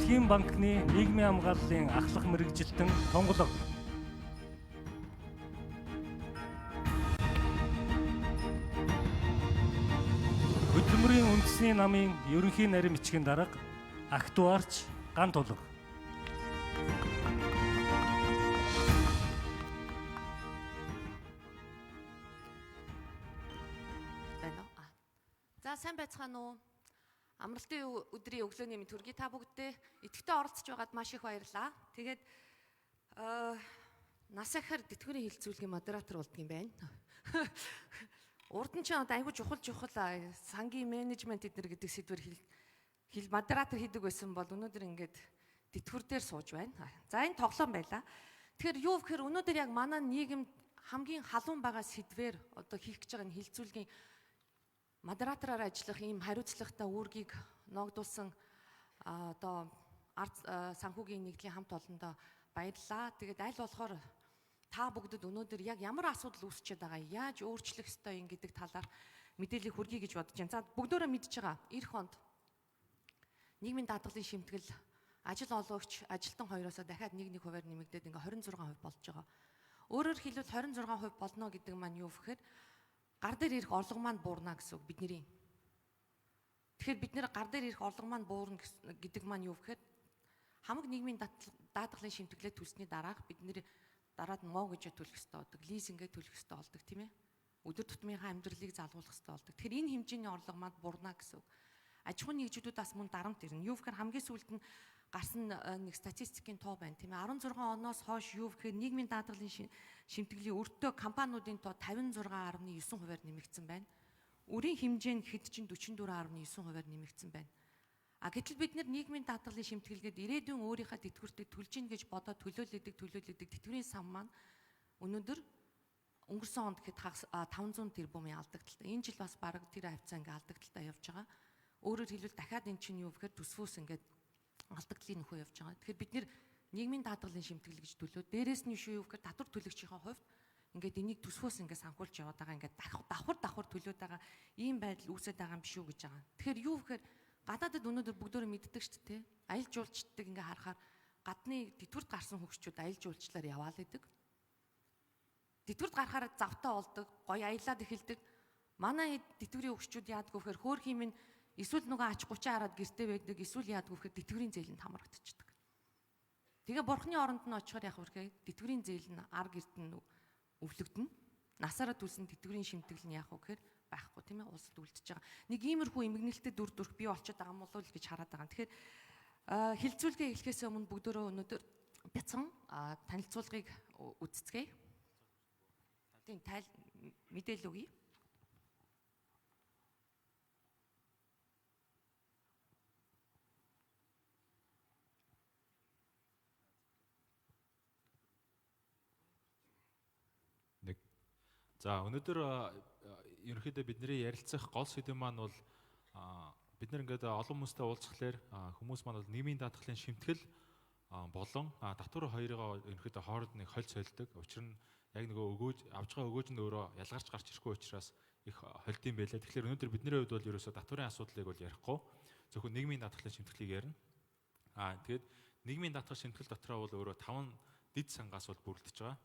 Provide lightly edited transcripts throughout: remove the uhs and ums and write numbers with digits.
Дэлхийн банкны нийгмийн хамгааллын ахлах мэрэгжилтэн тунгалаг. Хөдөлмөрийн үндэсний намын ерөнхий нарийн бичгийн дарга актуарч Ган Тулга. За сайн байцгаана уу? Амралтын өдрийн өглөөний мэнд хүргэе. Та бүгдээ идэвхтэй оролцож байгаад маш их баярлалаа. Тэгээд нас ахаар тэтгэврийн хилцүүлгийн модератор болдго юм байна. Урд нь ч айгүй чухал сангийн менежмент эднэр гэдэг сэдвэр модератор хийдэг байсан бол өнөөдөр ингээд тэтгэвэр дээр сууж байна. За энэ тоглоом байлаа. Тэгэхээр юу гэхээр өнөөдөр яг манай нийгэмд хамгийн халуун байгаа сэдвэр одоо хийх гэж байгаа энэ хилцүүлгийн модератороор ажиллах ийм хариуцлагатай үүргийг ногдуулсан одоо ард санхүүгийн нэгдлийн хамт олондоо баярлалаа. Тэгээд аль болохоор та бүгдэд өнөөдөр яг ямар асуудал үүсчээд байгаа, яаж өөрчлөх ёстой юм гэдэг талаар мэдээлэл хүргэе гэж бодож байна. За бүгдөө мэдж байгаа. Эх хонд нийгмийн даатгалын шимтгэл ажил олгогч ажилтан хоёроосоо дахиад 1% нэмэгдээд ингээ 26% болж байгаа. Өөрөөр хэлбэл 26% болно гэдэг маань юу гэхээр гар дээр ирэх орлого маань буурна гэсэн үг бидний. Тэгэхээр бид нэр гар дээр ирэх орлого маань буурна гэдэг маань юу гэхээр хамаг нийгмийн даатгалын шимтгэлээ төлсөний дараах бид нэр дараад муу гэж төлөх ёстой болдог, лизингээ төлөх ёстой болдог тийм ээ. Өдөр тутмынхаа амьдралыг залгуулах ёстой болдог. Тэгэхээр энэ хэмжээний орлого маань буурна гэсэн үг. Аж ахуйн нэгжүүдээс мөн дарамт ирнэ. Юу гэхээр хамгийн сүүлд нь гарсан нэг статистикийн тоо байна тийм ээ. 16 оноос хойш юу гэхээр нийгмийн даатгалын шимтгэлийн өртөө компаниудын тоо 56.9%-аар нэмэгдсэн байна. Үрийн хэмжээ нь хэд чинь 44.9%-аар нэмэгдсэн байна. Гэтэл бид нийгмийн даатгалын шимтгэлгээд ирээдүйн өөрийнхөө тэтгэвртийг төлж ийн гэж бодоод төлөөлөдөг тэтгэврийн сан маань өнөөдөр өнгөрсөн онд гэхэд 500 тэрбумын алдагдaltaй. Энэ жил бас бараг тэр хавцаа ингээ алдагдaltaй явж байгаа. Өөрөөр хэлбэл дахиад эн чинь юу гэхээр төсвөөс ингээд алдагдлын нөхөө явж байгаа. Тэгэхээр бид нийгмийн даатгалын шимтгэл гэж төлөө. Дээрээс нь юу гэхээр татвар төлөгчийн хувьд ингээд энийг төсвөөс ингээд санхуулж яваад байгаа ингээд давхар төлөөд байгаа ийм байдал үүсэж байгаа юм биш үү гэж байгаа. Тэгэхээр юу гэхээр гадаадд өнөөдөр бүгдөө мэддэг шүү дээ. Аялал жуулчдыг ингээд харахаар гадны тэтгэврт гарсан хөгжчүүд аялал жуулчлаар яваал идэг. Тэтгэврт гарахаар завтаа болдог, гоё аялаад эхэлдэг. Манай тэтгэврийн хөгжчүүд яадгүй гэхээр хөөрхийн минь эсвэл нөгөө ач 30 хараад гэртээ байдаг, эсвэл яадгүй гэхээр тэтгэврийн зээлэнд хамрагдчихдаг. Тэгээ бурхны оронд нь очихоор яг үргээ тэтгэврийн зээл нь ар гэрт нь өвлөгдөнө. Насаараа төлсөн тэтгэврийн шимтгэл нь яах вэ гэхээр байхгүй тийм ээ, улсад үлдчихэж байгаа. Нэг иймэрхүү эмгэнэлтэд дүр төрх бий болчиход байгаа юм болов уу гэж хараад байгаа. Тэгэхээр хилцүүлгээ эхлэхээс өмнө бүгдөө өнөөдөр бяцхан танилцуулгыг үздцгээе. Тийм мэдээлэл өгье. За өнөөдөр ерөнхийдөө бидний ярилцах гол сэдэв маань бол бид нар ингээд олон хүмүүстэй уулзхалаар хүмүүс маань бол нийгмийн даатгалын шимтгэл болон татвар хоёроо ерөнхийдөө хооронд нэг холь солидог. Учир нь яг нөгөө өгөөж авж байгаа өгөөж нь өөрөө ялгарч гарч ирэхгүй учраас их холдсон байлаа. Тэгэхээр өнөөдөр бидний хувьд бол ерөөсөө татварын асуудлыг бол ярихгүй зөвхөн нийгмийн даатгалын шимтгэлийг ярина. Тэгээд нийгмийн даатгал шимтгэл дотроо бол өөрөө 5 дэд сангаас бол бүрдэж байгаа.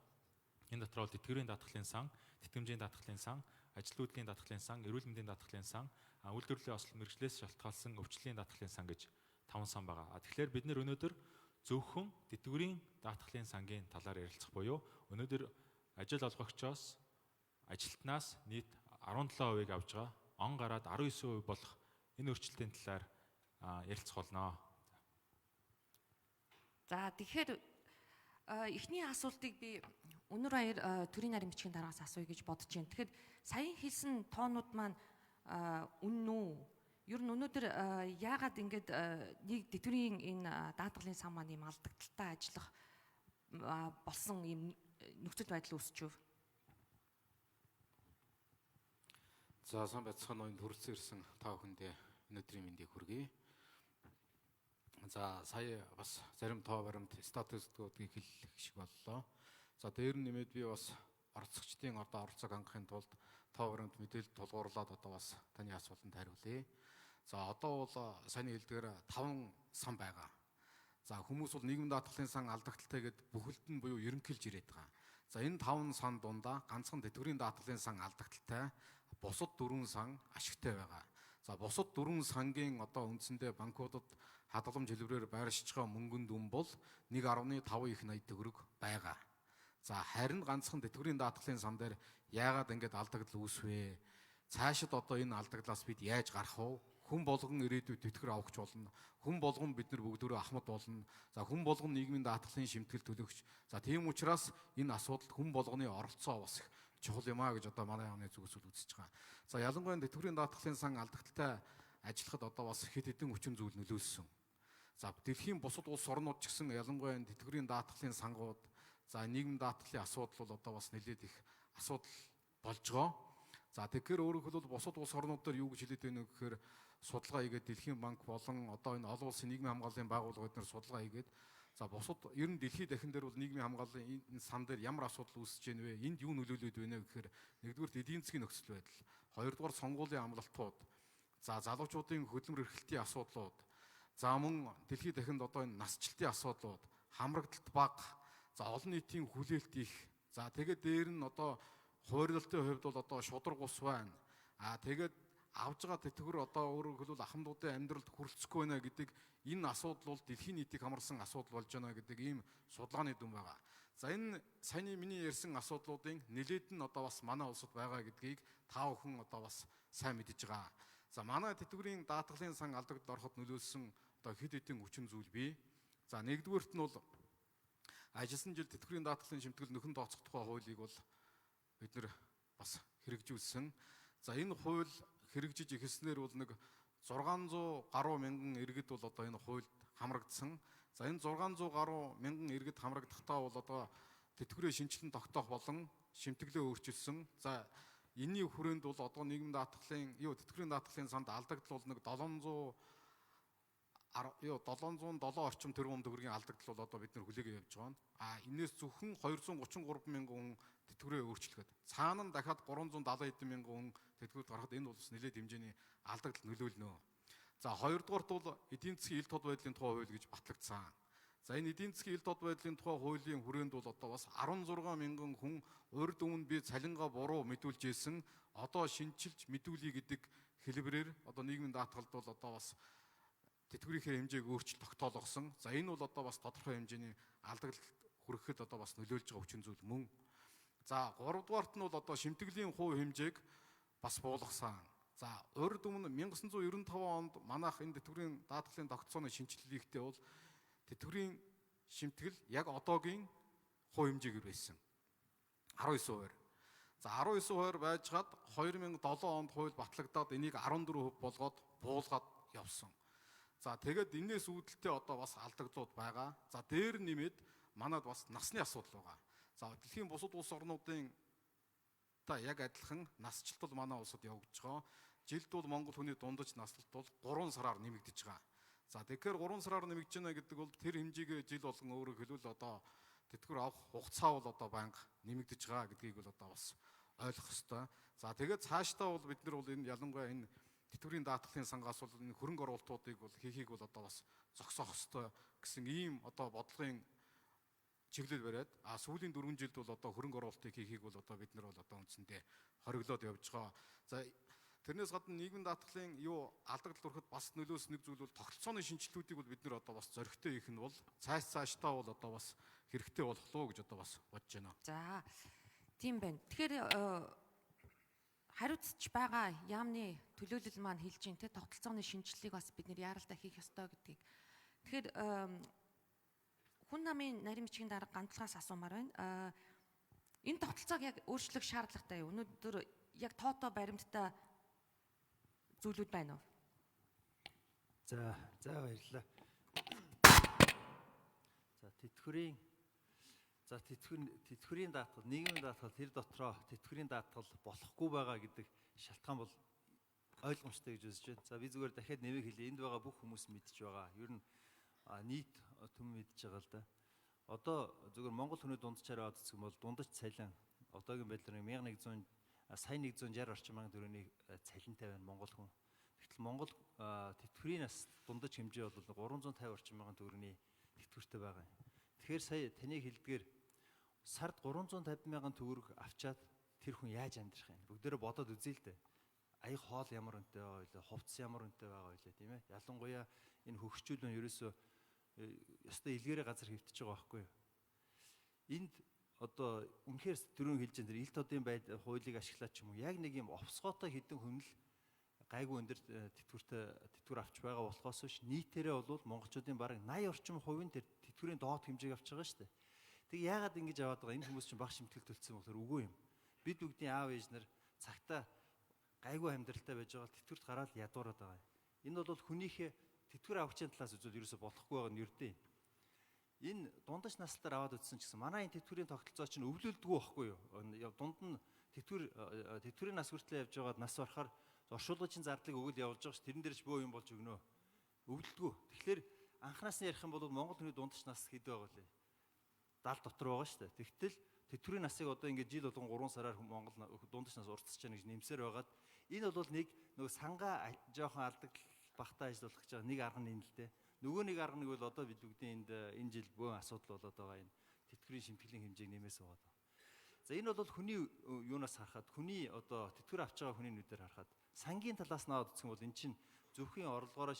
Энэ дотор бол тэтгэврийн даатгалын сан, тэтгэмжийн даатгалын сан, ажил үйлдлийн даатгалын сан, эрүүл мэндийн даатгалын сан, үйлдвэрлэлийн ослол мэргэжлээс шалтгаалсан өвчлөлийн даатгалын сан гэж 5 сан байгаа. Тэгэхээр бид нэр өнөөдөр зөвхөн тэтгэврийн даатгалын сангийн талаар ярилцах буюу өнөөдөр ажил олгогчоос ажилтнаас нийт 17%-ийг авж байгаа. Он гараад 19% болох энэ өөрчлөлтийн талаар ярилцах болно. За тэгэхээр эхний асуултыг би өнөр баяр төрийн нарийн бичгийн дараагаас асууя гэж бодож байна. Тэгэхээр саяхан хэлсэн тоонууд маань үнэн үү? Ер нь өнөөдөр яагаад ингэж нэг тэтгэврийн энэ даатгалын сан маань юм алдагдaltaй ажиллах болсон юм нөхцөл байдал үүсчихв? За сайн байцгаана уу, төрөлцөн ирсэн та бүхэндээ өнөөдрийн мэндийг хүргэе. За сая бас зарим тоо баримт статистикуудыг хэлэх шиг боллоо. За дээр нь нэмээд би бас оролцогчдын одоо оролцоог хангахын тулд тоо баримт мэдээлэл тулгуурлаад одоо бас таны асуултанд хариулъя. За одоо бол сайн хэлдгээр 5 сан байгаа. За хүмүүс бол нийгмийн даатгалын сан алдагдaltaй гэд бүхэлд нь буюу ерөнхийлж ирээд байгаа. За энэ 5 сан дундаа ганцхан тэтгэврийн даатгалын сан алдагдaltaй, бусад 4 сан ашигтай байгаа. За бусад 4 сангийн одоо үндсэндээ банкудад хадгаламж хэлбэрээр байршиж байгаа мөнгөнд дүн бол 1.5 их 80 төгрөг байгаа. За харин ганцхан тэтгэврийн даатгалын сан дээр яагаад ингэж алдагдал үүсвэ? Цаашид одоо энэ алдаглаас бид яаж гарах вэ? Хүн болгон ирээдүйд тэтгэр авахч болно. Хүн болгон бид нар бүгдөө ахмад болно. За хүн болгон нийгмийн даатгалын шимтгэл төлөгч. За тийм учраас энэ асуудал хүн болгоны оролцоо бас их чухал юм а гэж одоо манай яамны зүгээс үзэж байгаа. За ялангуяа тэтгэврийн даатгалын сан алдагдaltaй ажиллахад одоо бас хэд хэдэн хүчин зүйл нөлөөлсөн. За дэлхийн бусад улс орнууд ч гэсэн ялангуяа тэтгэврийн даатгалын сангууд, за нийгмийн даатгалын асуудал бол одоо бас нэлээд их асуудал болж байгаа. За тэгэхээр өөрөөр хэлбэл бусад улс орнууд дээр юу гэж хэлээд байна вэ гэхээр судалгаа хийгээд Дэлхийн банк болон одоо энэ олон улсын нийгмийн хамгааллын байгууллагууд нар судалгаа хийгээд за бусад ер нь дэлхийн дахин дээр бол нийгмийн хамгааллын энэ сан дээр ямар асуудал үүсэж байна вэ? Энд юу нөлөөлөд байна вэ гэхээр нэгдүгээр эдийн засгийн нөхцөл байдал, хоёрдугаар сонгуулийн амлалтууд, за залуучуудын хөдөлмөр эрхлэлтийн асуудлууд, за мөн дэлхийн дахинд одоо энэ насжилтын асуудлууд, хамрагдалт бага, за олон нийтийн хүлээлт их, за тэгээд дээр нь одоо хуурлалтын хувьд бол одоо шудраг ус байна. Тэгээд авж байгаа тэтгэвэр одоо өөрөөр хэлбэл ахмадуудын амьдралд хүрэлцэхгүй байна гэдэг энэ асуудал бол дэлхийн нийтийг хамарсан асуудал болж байна гэдэг ийм судалгааны дүн байгаа. За энэ саяны миний ярьсан асуудлуудын нэлээд нь одоо бас манай улсад байгаа гэдгийг та бүхэн одоо бас сайн мэдэж байгаа. За манай тэтгэврийн даатгалын сан алдагд ороход нөлөөлсөн одоо хэд хэдэн хүчин зүйл бий. За нэгдүгээрт нь бол ажилласан жил тэтгэврийн даатгалын шимтгэл нөхөн тооцох тухай хуулийг бол бид нэр бас хэрэгжүүлсэн. За энэ хууль хэрэгжиж эхэлснээр бол нэг 600 гаруй мянган иргэд бол одоо энэ хуульд хамрагдсан. За энэ 600 гаруй мянган иргэд хамрагдахдаа бол одоо тэтгэврийн шинжилэн тогтоох болон шимтгэлээ өөрчилсөн. За энэний хүрээнд бол одоо нийгмийн даатгалын тэтгэврийн даатгалын санд алдагдал бол нэг 707 орчим тэрбум төгрөгийн алдагдал бол одоо бид нар хүлээгээ явьж байгаа. Энээс зөвхөн 233 мянган хүн тэтгэврээ өөрчлөхөд цаана нь дахиад 370 хэдэн мянган хүн тэтгэврт гарахад энэ бол нэлээд хэмжээний алдагдал нөлөөлнө. За хоёрдугаарт бол эдийн засгийн ил тод байдлын тухай хууль гэж батлагдсан. За энэ эдийн засгийн ил тод байдлын тухай хуулийн хүрээнд бол одоо бас 16 мянган хүн урьд өмнө би цалингаа буруу мэдүүлж ийсэн одоо шинжилж мэдүүлье гэдэг хэлбэрээр одоо нийгмийн даатгалд бол одоо бас тэтгэврийнхээ хэмжээг өөрчлөлт тогтоолгосон. За энэ бол одоо бас тодорхой хэмжээний алдагдлалд хүрэхэд одоо бас нөлөөлж байгаа хүчин зүйл мөн. За 3 дугаарт нь бол одоо шимтгэлийн хувь хэмжээг бас буулгасан. За урьд өмнө 1995 онд манайх энэ тэтгэврийн даатгалын тогтцооны шинжилгээхдээ бол тэтгэврийн шимтгэл яг одоогийн хувь хэмжээгээр байсан. 19%. За 19% байжгаад 2007 онд хууль батлагдаад энийг 14% болгоод буулгаад явсан. За тэгээд энэс үүдэлтэй одоо бас алдагдлууд байгаа. За дээр нэмээд манад бас насны асуудал байгаа. За дэлхийн бусад улс орнуудын яг адилхан насжилт бол манай улсад явагдаж байгаа. Жилд бол Монгол хүний дундаж наслалт бол 3 сараар нэмэгдэж байгаа. За тэгэхээр 3 сараар нэмэгдэж байна гэдэг бол тэр хэмжээгээ жил болгон өөрөөр хэлбэл одоо тэтгэвэр авах хугацаа бол одоо банк нэмэгдэж байгаа гэдгийг бол одоо бас ойлгох ёстой. За тэгээд цаашдаа бол бид нар бол энэ ялангуяа энэ тэтгэврийн даатгалын сангаас бол энэ хөрөнгө оруулалтуудыг бол хийхийг бол одоо бас зогсоох ёстой гэсэн ийм одоо бодлогын чиглэл бариад сүүлийн 4 жилд бол одоо хөрөнгө оруулалтыг хийхийг бол одоо бид нар бол одоо үндсэндээ хориглоод явж байгаа. За тэрнээс гадна нийгмийн даатгалын алдагдал хүрэхэд бас нөлөөс нэг зүйл бол тогтолцооны шинжилтүүдийг бол бид нар одоо бас зөрөгтэй хийх нь бол цаашдаа бол одоо бас хэрэгтэй болох лоо гэж одоо бас бодож байна. За тийм байна. Тэгэхээр хариуцж байгаа яамны төлөөлөл маань хэлж ин тэ тогтолцооны шинжилгээг бас бид нэр яаралтай хийх ёстой гэдгийг. Тэгэхээр хүн намын нарийн бичгийн дарга ганцлагаас асуумаар байна. Энэ тогтолцоог яг өөрчлөх шаардлагатай юу? Өнөөдөр яг тоотоо баримттай зүйлүүд байна уу? За баярлалаа. За тэтгэврийн даатгал, нийгмийн даатгал тэр дотроо тэтгэврийн даатгал болохгүй байгаа гэдэг шалтгаан бол ойлгомжтой гэж үзэж байна. За би зүгээр дахиад нэмийг хэлье. Энд байгаа бүх хүмүүс мэдж байгаа. Ер нь нийт түмэн мэдж байгаа л да. Одоо зүгээр Монгол хүний дунджаараа үзэх юм бол дундаж цалин одоогийн байдлаар 160 орчим мянган төгрөгийн цалинтай байна Монгол хүн. Тэгтэл Монгол тэтгэврийн нас дундаж хэмжээ бол 350 орчим мянган төгрөгийн тэтгэвртэй байгаа юм. Тэгэхээр сая таны хэлдгээр сард 350 мянган төгрөг авчаад тэр хүн яаж амьдрах юм? Бүгдээрээ бодоод үзье л дээ. Аяг хоол ямар үнэтэй байгаа вэ? Хувцас ямар үнэтэй байгаа вэ, тийм ээ? Ялангуяа энэ хөгшчүүд нь ерөөсөө ёстой илгээрээ газар хөвтөж байгаа байхгүй юу? Энд одоо үнэхээр дөрөв хэлж байгаа илт одын хуулийг ашиглаад ч юм уу яг нэг юм овсгоотой хідэн хүн л гайгүй өндөр тэтгэвэр авч байгаа болохоос биш нийтээрээ бол монголчуудын бараг 80 орчим хувийн тэр тэтгэврийн доод хэмжээг авч байгаа шүү дээ. Тэг яагаад ингэж аваад байгаа? Энэ хүмүүс чинь баг шимтгэл төлсөн болохоор үгүй юм. Бид бүгдийн аав ээж нар цагтаа гайгүй амьдралтай байж байгаа тэтгэврт гараад ядуураад байгаа юм. Энэ бол хүнийхээ тэтгэвэр авахчийн талаас үзвэл ерөөсө болохгүй байгаа нь ердөө. Энэ дундаж наслтаар аваад утсан ч гэсэн манай энэ тэтгэврийн тогтолцоо чинь өвлөлдөггүй байхгүй юу? Дунд нь тэтгэврийн нас хүртлээр явж байгаад нас барахаар оршуулгын зардлыг өгөл явуулж байгаа ш. Тэрэн дээр ч бөө юм болж өгнө. Өвлөлдөггүй. Тэгэхээр анханаас нь ярих юм бол Монгол хүний дундаж нас хэд байгаа вэ? 70 дотор байгаа ш. Тэгтэл тэтгэврийн насыг одоо ингээд жил болгон 3 сараар Монгол дундаж нас уртсаж байгаа гэж нэмсээр байгаад энэ бол нэг сангаа жоохон алдагдал багтаа ажиллах гэж байгаа нэг арга нь юм л дээ. Нөгөө нэг арга нэг бол одоо бид бүгдийн энэ жил бөөн асуудал болоод байгаа энэ тэтгэврийн шимтгэлийн хэмжээг нэмээс байгаа. За энэ бол хүний юунаас харахад хүний одоо тэтгэвэр авч байгаа хүний нүдээр харахад сангийн талаас нь аваад үзэх юм бол эн чинь зөвхөн орлогоороо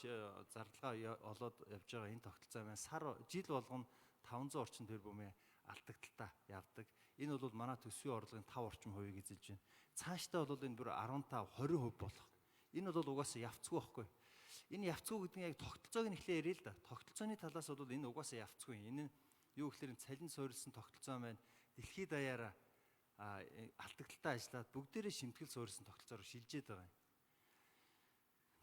зардалгаа олоод явж байгаа энэ тогтолцоо маань сар жил болгоно 500 орчим тэрбумын алдагдaltaа явдаг. Энэ бол манай төсвийн орлогын 5 орчим хувийг эзэлж байна. Цаашдаа бол энэ бүр 15-20% болох. Энэ бол угаасаа явцгүй байхгүй. Энэ явцгүй гэдэг нь яг тогтолцоог нь эхлээ ярил л да. Тогтолцооны талаас бол энэ угаасаа явцгүй. Энэ нь юу гэхээр цалин суурилсан тогтолцоо маань дэлхийд даяараа алдагдaltaа ажиллаад бүгдээрээ шимтгэл суурилсан тогтолцоор шилжээд байгаа юм.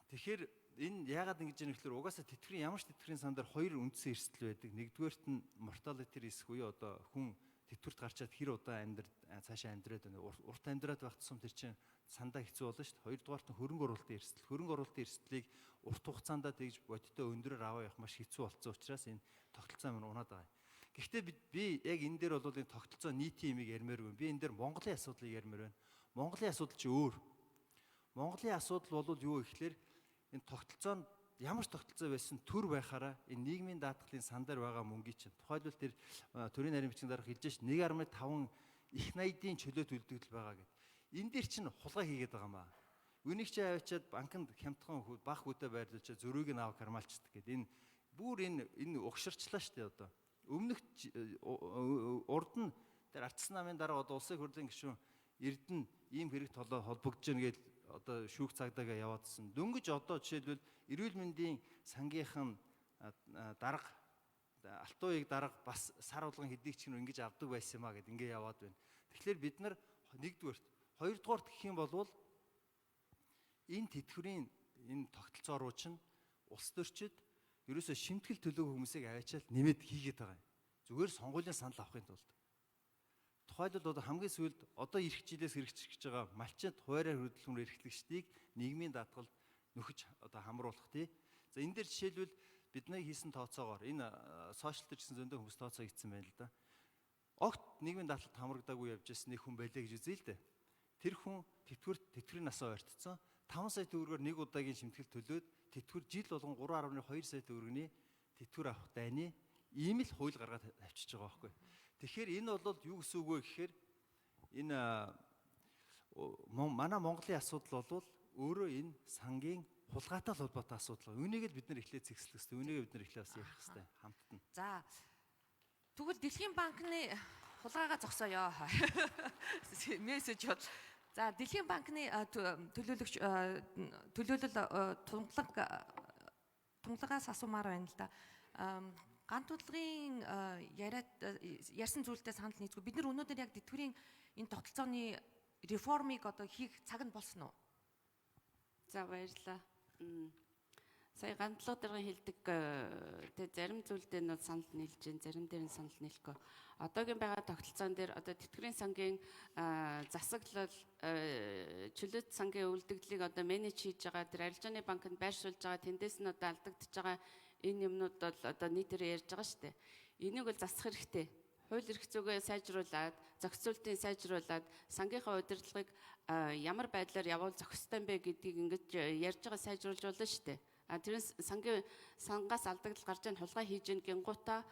Тэгэхээр энэ яагаад ингэж юм гэхээр угаасаа тэтгэврийн ямар ч тэтгэврийн сан дээр хоёр үндсэн эрсдэл байдаг. Нэгдүгээрт нь mortality risk буюу одоо хүн тэтгэврт гарчаад хэр удаан цаашаа амьдраад байна. Урт амьдраад байх тусам тэр чинь сандаа хэцүү болно шүү дээ. Хоёрдугаарт нь хөрөнгө оруулалтын эрсдэл. Хөрөнгө оруулалтын эрсдлийг урт хугацаанд тэгж бодиттой өндрөөр аваа явах маш хэцүү болсон учраас энэ тогтолцоо маань унаад байгаа. Гэхдээ би яг энэ дээр бол энэ тогтолцоо нийтийн юмыг ярмааргүй. Би энэ дээр Монголын асуудлыг ярмаар байна. Монголын асуудал чи өөр. Монголын асуудал бол юу гэхээр энэ тогтолцоонд ямар ч тогтолцоо байсан төр байхаараа энэ нийгмийн даатгалын сан дээр байгаа мөнгөний чинь тухайлбал тэр төрийн нарийн бичгийн дарга хэлж ш 1.5 их найдын чөлөө төлөвлөлт байгаа гэдэг. Энэ дээр чинь хулгай хийгээд байгаа маа. Үнийг чи аваачаад банкнд хямдхан бах хөтэ байрлуулчаа зөрүүг нь авах кармалчдаг гэдэг. Энэ бүр энэ угширчлаа штэ одоо. Өмнөх урд нь тэр ардсан намын дараа одоо улсын хурлын гишүүн Эрдэнэ ийм хэрэг толоо холбогдож гэнэ гэж одоо шүүх цагдаагаа яваадсан. Дөнгөж одоо жишээлбэл эрүүл мэндийн сангийнхан дарга алтууийг дарга бас сар болгон хэдийг чинь ингэж авдаг байсан юмаа гэд ингэ яваад байна. Тэгэхээр бид нар нэгдүгээрт, хоёрдугаарт гэх юм бол энэ тэтгэврийн энэ тогтолцоо руу чинь улс төрчид ерөөсөө шимтгэл төлөв хүмүүсийг аваачаал нэмээд хийгээд байгаа юм. Зүгээр сонгуулийн санал авахын тулд. Тухайлбал одоо хамгийн сүүлд одоо ирэх жилээс хэрэгжиж байгаа малчид хуваараар хөдөлгөмөр эрхлэгчдийг нийгмийн даатгалд нөхөж одоо хамруулах тий. За энэ дээр жишээлбэл бидний хийсэн тооцоогоор энэ сошиал дээр гэсэн зөндөө хүмүүс тооцоо хийсэн байна л да. Огт нийгмийн даатгалд хамрагдаагүй явж ирсэн нэг хүн байлаа гэж үзье л дээ. Тэр хүн тэтгэврийн насаа ойртсон 5 сая төгрөгөөр нэг удаагийн шимтгэл төлөөд тэтгэвэр жил болгон 3.2 сая төгрөгийн тэтгэвэр авах дайны ийм л хууль гаргаад авчиж байгаа байхгүй. Тэгэхээр энэ бол юу гэсэн үг вэ гэхээр энэ манай Монголын асуудал бол өөрөө энэ сангийн хулгайтай холбоотой асуудал. Үүнийг л бид нар эхлээд зэгслэх хэрэгтэй. Үүнийг бид нар эхлээд бас ярих хэрэгтэй хамтдаа. За тэгвэл Дэлхийн банкны хулгайгаа зогсоё. Мессеж бод. За Дэлхийн банкны төлөөлөл тунгалагаас асуумаар байна л да. Ганц удалгын ярьсан зүйлдээ санал нийцгүй. Бид нар өнөөдөр яг тэтгэврийн энэ тогтолцооны реформыг одоо хийх цаг нь болсон уу? За баярлалаа. Сая гандлага дээр хэлдэг тэг зарим зүйлдээ нь санал нийлж гэн зарим дээр нь санал нийлэхгүй. Одоогийн байгаа тогтолцоон дээр одоо тэтгэврийн сангийн засаглал чөлөөт сангийн үйлдвэрлэлийг одоо менеж хийж байгаа тэр арилжааны банкнд байршуулж байгаа тэндээс нь одоо алдагдж байгаа энэ юмнууд бол одоо нийтээр ярьж байгаа шүү дээ. Энийг бол засах хэрэгтэй. Хууль эрх зүйгээ сайжруулад, зохицуултыг сайжруулад, сангийнхаа удирдлагыг ямар байдлаар явуул зохистой юм бэ гэдгийг ингэж ярьж байгаа сайжруулж болно шүү дээ. Тэрнээс сангаас алдагдал гарч ийн хулгай хийж ийн гингуудаа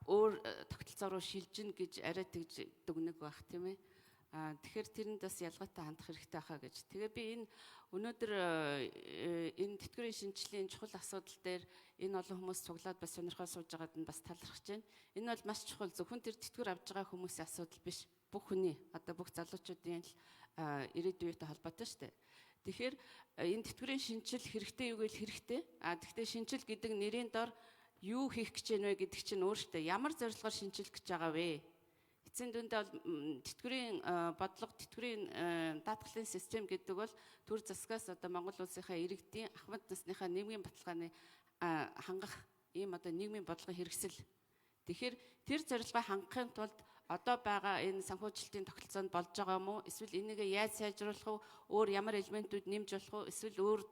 өөр тогтолцоо руу шилжиж гэж арай тэгж дүгнэг байх тийм ээ. Тэгэхээр тэрэнд бас ялгаатай хандах хэрэгтэй хаа гэж. Тэгээ би энэ өнөөдөр энэ тэтгэврийн шинжилгээний чухал асуудал дээр энэ олон хүмүүс цуглаад бас сонирхол сууж байгаад нь бас талархаж байна. Энэ бол маш чухал, зөвхөн тэр тэтгэвэр авж байгаа хүмүүсийн асуудал биш. Бүх хүний, одоо бүх залуучуудын л ирээдүйтэй холбоотой шүү дээ. Тэгэхээр энэ тэтгэврийн шинжил хэрэгтэй юу гэвэл хэрэгтэй. Гэхдээ шинжил гэдэг нэрийн дор юу хийх гэж байна вэ гэдэг чинь өөртөө ямар зорилгоор шинжилэх гэж байгаа вэ? Эцсийн дүндээ бол тэтгэврийн бодлого, тэтгэврийн даатгалын систем гэдэг бол төр засгаас одоо Монгол улсынхаа иргэдийн ахмад насныхаа нийгмийн баталгааны хангах ийм одоо нийгмийн бодлогын хэрэгсэл. Тэгэхээр тэр зорилгоо хангахын тулд одоо байгаа энэ санхүүжилтийн тогтолцоонд болж байгаа юм уу? Эсвэл энийг яаж сайжруулах вэ? Өөр ямар элементүүд нэмж болох вэ? Эсвэл өөр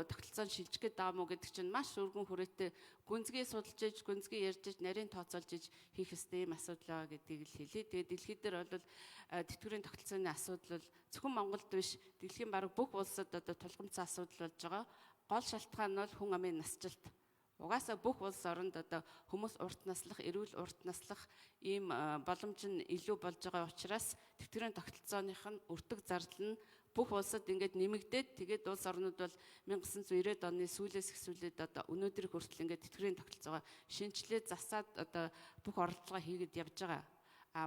тогтолцоонд шилжих гээд байгаа юм уу гэдэг чинь маш өргөн хүрээтэй гүнзгий судалж иж, гүнзгий ярьж иж, нарийн тооцоолж иж хийх ёстой юм асуудал байгаа гэдгийг л хэлье. Тэгээд дэлхийд дээр бол тэтгэврийн тогтолцооны асуудал бол зөвхөн Монголд биш, дэлхийн бараг бүх улсад одоо тулгымцсан асуудал болж байгаа. Гол шалтгаан нь бол хүн амын насжилт. Угаасаа бүх улс оронд одоо хүмүүс урт наслах, эрүүл урт наслах ийм боломж нь илүү болж байгаа учраас тэтгэврийн тогтолцооных нь өртөг зардал нь бүх улсад ингээд нэмэгдээд тэгээд улс орнууд бол 1990-ад оны сүүлээс эхлүүлээд одоо өнөөдөр хүртэл ингээд тэтгэврийн тогтолцоогоо шинжилээд засаад одоо бүх оролдлого хийгээд явж байгаа.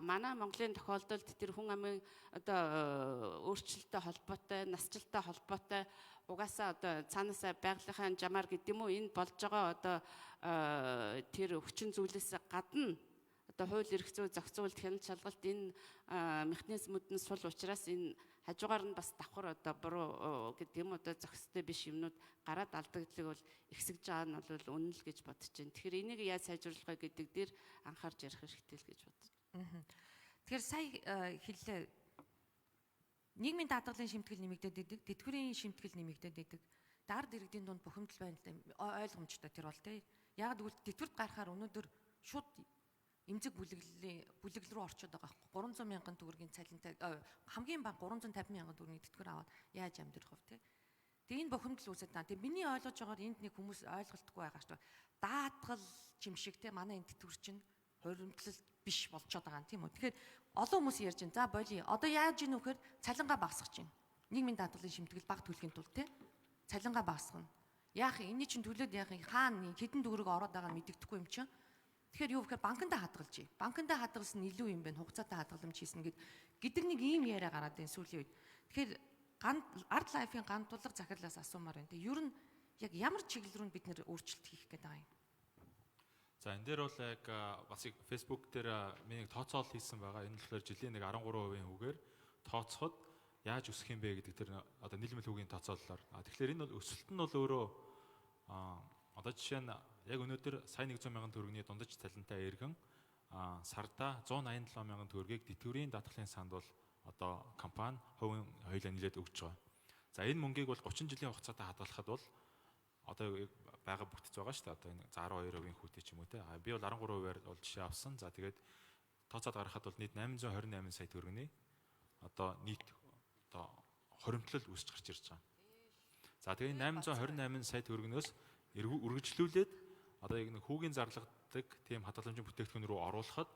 Манай Монголын тохиолдолд тэр хүн амын одоо өөрчлөлттэй холбоотой, насжилттай холбоотой угаасаа одоо цаанаасаа байгалийнхаа жамаар гэдэг юм уу энэ болж байгаа одоо тэр хүчин зүйлээс гадна одоо хууль эрх зүй зохицуулалт хяналт шалгалт энэ механизмууд нь сул учраас энэ хажуугаар нь бас давхар одоо буруу гэдэг юм одоо зохистой биш юмнууд гараад алдагдлыг бол ихсэж байгаа нь бол үнэн л гэж бодож байна. Тэгэхээр энийг яаж сайжруулах вэ гэдэг дээр анхаарч ярих хэрэгтэй л гэж бодож байна. Тэгэхээр сая хэллээ. Нийгмийн даатгалын шимтгэл нэмэгдээд идэг, тэтгэврийн шимтгэл нэмэгдээд идэг. Дард иргэдийн дунд бухимдал байна л ойлгомжтой тэр бол тий. Яг тэгвэл тэтгэврт гарахаар өнөөдөр шууд эмзэг бүлэглэл рүү орчод байгаа байхгүй. 300 мянган төгрөгийн цалинтай хамгийн бага 350 мянган төгрөгийн тэтгэвэр аваад яаж амьдрах вэ тий. Тэгээ энэ бухимдал үүсэж байна. Тэгээ миний ойлгож байгаагаар энд нэг хүмүүс ойлголтгүй байгаа шүү дээ. Даатгал жимшиг тий манай энэ тэтгэвэр чинь хуримтлал биш болчиход байгаа юм тийм үү. Тэгэхээр олон хүмүүс ярьж байна. За боли. Одоо яаж ийн вэхээр цалингаа багасгах чинь. Нийгмийн даатгалын шимтгэл баг төлөхийн тулд тий цалингаа багасгах нь. Яах юм? Эний чинь төлөөд яах юм? Хаана хэдэн төгрөг ороод байгаа нь мэдэгдэхгүй юм чинь. Тэгэхээр юу гэхээр банкндаа хадгалж. Банкндаа хадгалсан нь илүү юм байна. Хугацаатай хадгаламж хийсэн гэдэг нэг ийм яриа гараад байна сүүлийн үед. Тэгэхээр ард лайфын гандтулга захирлаас асуумаар байна. Ер нь яг ямар чиглэл рүү бид нэр өөрчлөлт хийх гээд байгаа юм? За энэ дээр бол яг бас Facebook дээр миний тооцоол хийсэн байгаа. Энэ болохоор жилийн нэг 13% үгээр тооцоход яаж өсөх юм бэ гэдэг тэр одоо нийлмэл хүүгийн тооцооллоор. Тэгэхээр энэ бол өсөлт нь бол өөрөө одоо жишээ нь яг өнөөдөр сая 100 мянган төгрөгийн дундаж цалинтай иргэн сарда 187 мянган төгрөгийг тэтгэврийн даатгалын санд бол одоо компани хувийн хоёулаа нэлээд өгч байгаа. За энэ мөнгийг бол 30 жилийн хугацаатай хадгалахад бол одоо байгаа бүтц байгаа шүү дээ. Одоо энэ 12% хүүтэй ч юм уу те. Би бол 13%-аар бол жишээ авсан. За тэгээд тооцоод гаргахад бол нийт 828 сая төгрөгийн одоо нийт одоо хоримтлал үүсч гарч ирж байгаа. За тэгээд 828 сая төгрөгнөөс үргэлжлүүлээд одоо яг нэг хүүгийн зарлагдаг тийм хадгаламжийн бүтээгдэхүүн рүү оруулахад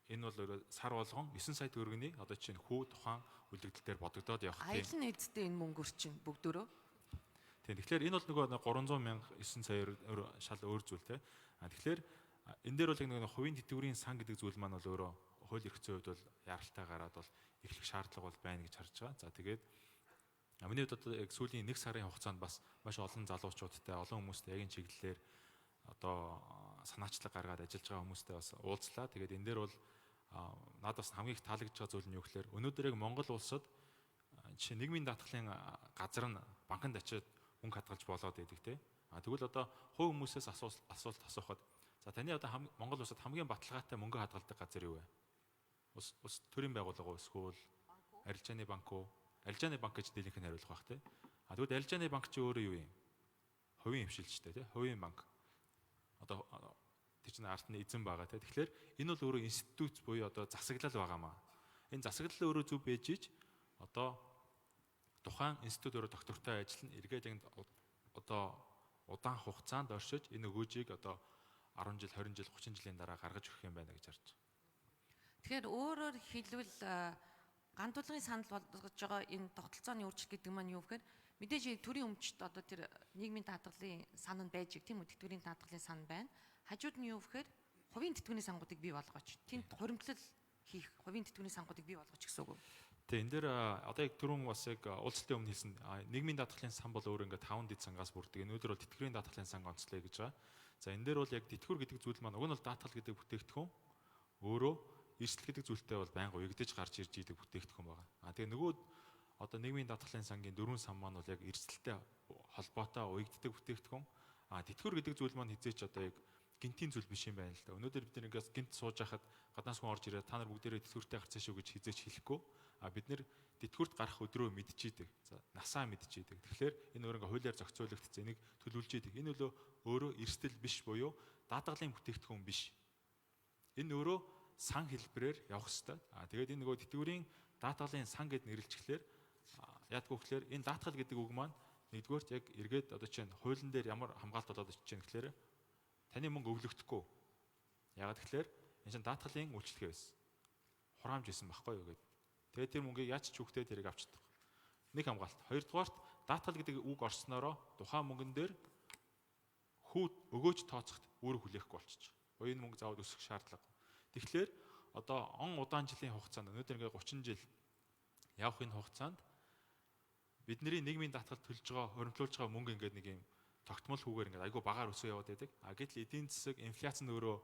энэ бол сар болгон 9 сая төгрөгийн одоо чинь хүү тухайн үлдэгдэл дээр бодогдоод явах тийм. Аялал нийцтэй энэ мөнгөөр чинь бүгдөө. Тийм. Тэгэхээр энэ бол нөгөө 300 мянга 9 сая шал өөр зүйл те. Тэгэхээр энэ дээр бол яг нэг хувийн тэтгэврийн сан гэдэг зүйл маань бол өөрөө хууль эрх зүйн хувьд бол яралтай гараад бол эхлэх шаардлага бол байна гэж харж байгаа. За тэгээд миний хувьд одоо яг сүүлийн 1 сарын хугацаанд бас маш олон залуучуудтай, олон хүмүүстэй яг энэ чиглэлээр одоо санаачлаг гаргаад ажиллаж байгаа хүмүүстэй бас уулзлаа. Тэгээд энэ дээр бол надад бас хамгийн их таалагдж байгаа зүйл нь юу гэхээр өнөөдөр яг Монгол улсад жишээ нийгмийн даатгалын газар нь банкнд очиод мөнгө хадгалж болоод байдаг те. Тэгвэл одоо хувь хүмүүсээс асуулт асуухад за таны одоо Монгол улсад хамгийн баталгаатай мөнгө хадгалдаг газар юу вэ? Ус төрийн байгууллага уу эсвэл арилжааны банк уу? Арилжааны банк гэж дийлэнх нь хариулах бах те. Тэгвэл арилжааны банк чи өөрөө юу юм? Хувийн хвшилжтэй те. Хувийн банк. Одоо тэр чинь ард нь эзэн байгаа те. Тэгэхээр энэ бол өөрөө институт буюу одоо засаглал байгаамаа. Энэ засаглал өөрөө зөв байж иж одоо тухайн институтөөр доктортой ажиллана эргээд яг одоо удаан хугацаанд оршиж энэ өгөөжийг одоо 10 жил, 20 жил, 30 жилийн дараа гаргаж өгөх юм байна гэж харж байна. Тэгэхээр өөрөөр хэлбэл гандуулгын санал болгож байгаа энэ тогтолцооны өөрчлөлт гэдэг маань юу гэхээр мэдээж төрийн өмчт одоо тэр нийгмийн даатгалын сан нь байж тийм үү, тэтгэврийн даатгалын сан байна. Хажууд нь юу гэхээр хувийн тэтгэврийн сангуудыг бий болгооч. Тэнд хуримтлал хийх хувийн тэтгэврийн сангуудыг бий болгооч гэсэн үг. Тэгээ энэ дээр одоо яг түрүүн бас яг уулзалтын өмнө хэлсэн нийгмийн даатгалын сан бол өөр ингээд 5 дэд сангаас бүрддэг. Өнөөдөр бол тэтгэврийн даатгалын сан онцлоё гэж байгаа. За энэ дээр бол яг тэтгэвэр гэдэг зүйл маань уг нь бол даатгал гэдэг бүтээгдэхүүн өөрөө эрсдэл гэдэг зүйлтэй бол байнга уягдаж гарч ирж идэг бүтээгдэхүүн байгаа. Тэгээ нөгөө одоо нийгмийн даатгалын сангийн 4 сан маань бол яг эрсдэлтэй холбоотой уягддаг бүтээгдэхүүн. Тэтгэвэр гэдэг зүйл маань хизээч одоо яг гинтийн зүйл биш юм байна л да. Өнөөдөр бид нэгээс гинт сууж хахад гаднаас хүн орж ирээд та нар бүгдээрээ тэтгэвртэй гарцсан шүү гэж хизээч хэлэхгүй. Бид нэр тэтгэврт гарах өдрөө мэдчихийдэг. За насаа мэдчихийдэг. Тэгэхээр энэ өөр ингээ хуулиар зохицуулагдсан энийг төлөвлөж идэг. Энэ өөрөө эрсдэл биш буюу даатгалын бүтээгдэхүүн биш. Энэ өөрөө сан хэлбэрээр явах ёстой. Тэгээд энэ нөгөө тэтгэврийн даатгалын сан гэд нэрлэлчээр яадгүй гэхээр энэ даатгал гэдэг үг маань нэгдүгээрт яг эргээд одоо чинь хуулийн дээр ямар хамгаалт болоод очиж чинь гэхээр таны мөнгө өвлөгдөхгүй. Яагаад гэхээр энэ чинь даатгалын үйлчлэгээ байсан. Хураамж исэн баггүй юу гэдэг. Тэгээд тэр мөнгийг яаж ч хүүхдээ тэрийг авчдаг. Нэг хамгаалт. Хоёрдугаарт даатгал гэдэг үг орсноороо тухайн мөнгөн дээр хүү өгөөж тооцоход өөрөө хүлээхгүй болчих. Энэ мөнгө заавал өсөх шаардлага. Тэгэхээр одоо удаан жилийн хугацаанд өнөөдөр ингээ 30 жил явах энэ хугацаанд бидний нийгмийн даатгал төлж байгаа, хуримтлуулж байгаа мөнгө ингээд нэг юм тогтмол хүүгээр ингээд айгүй багаар өсөө яваад байдаг. Гэтэл эдийн засаг инфляц нь өөрөө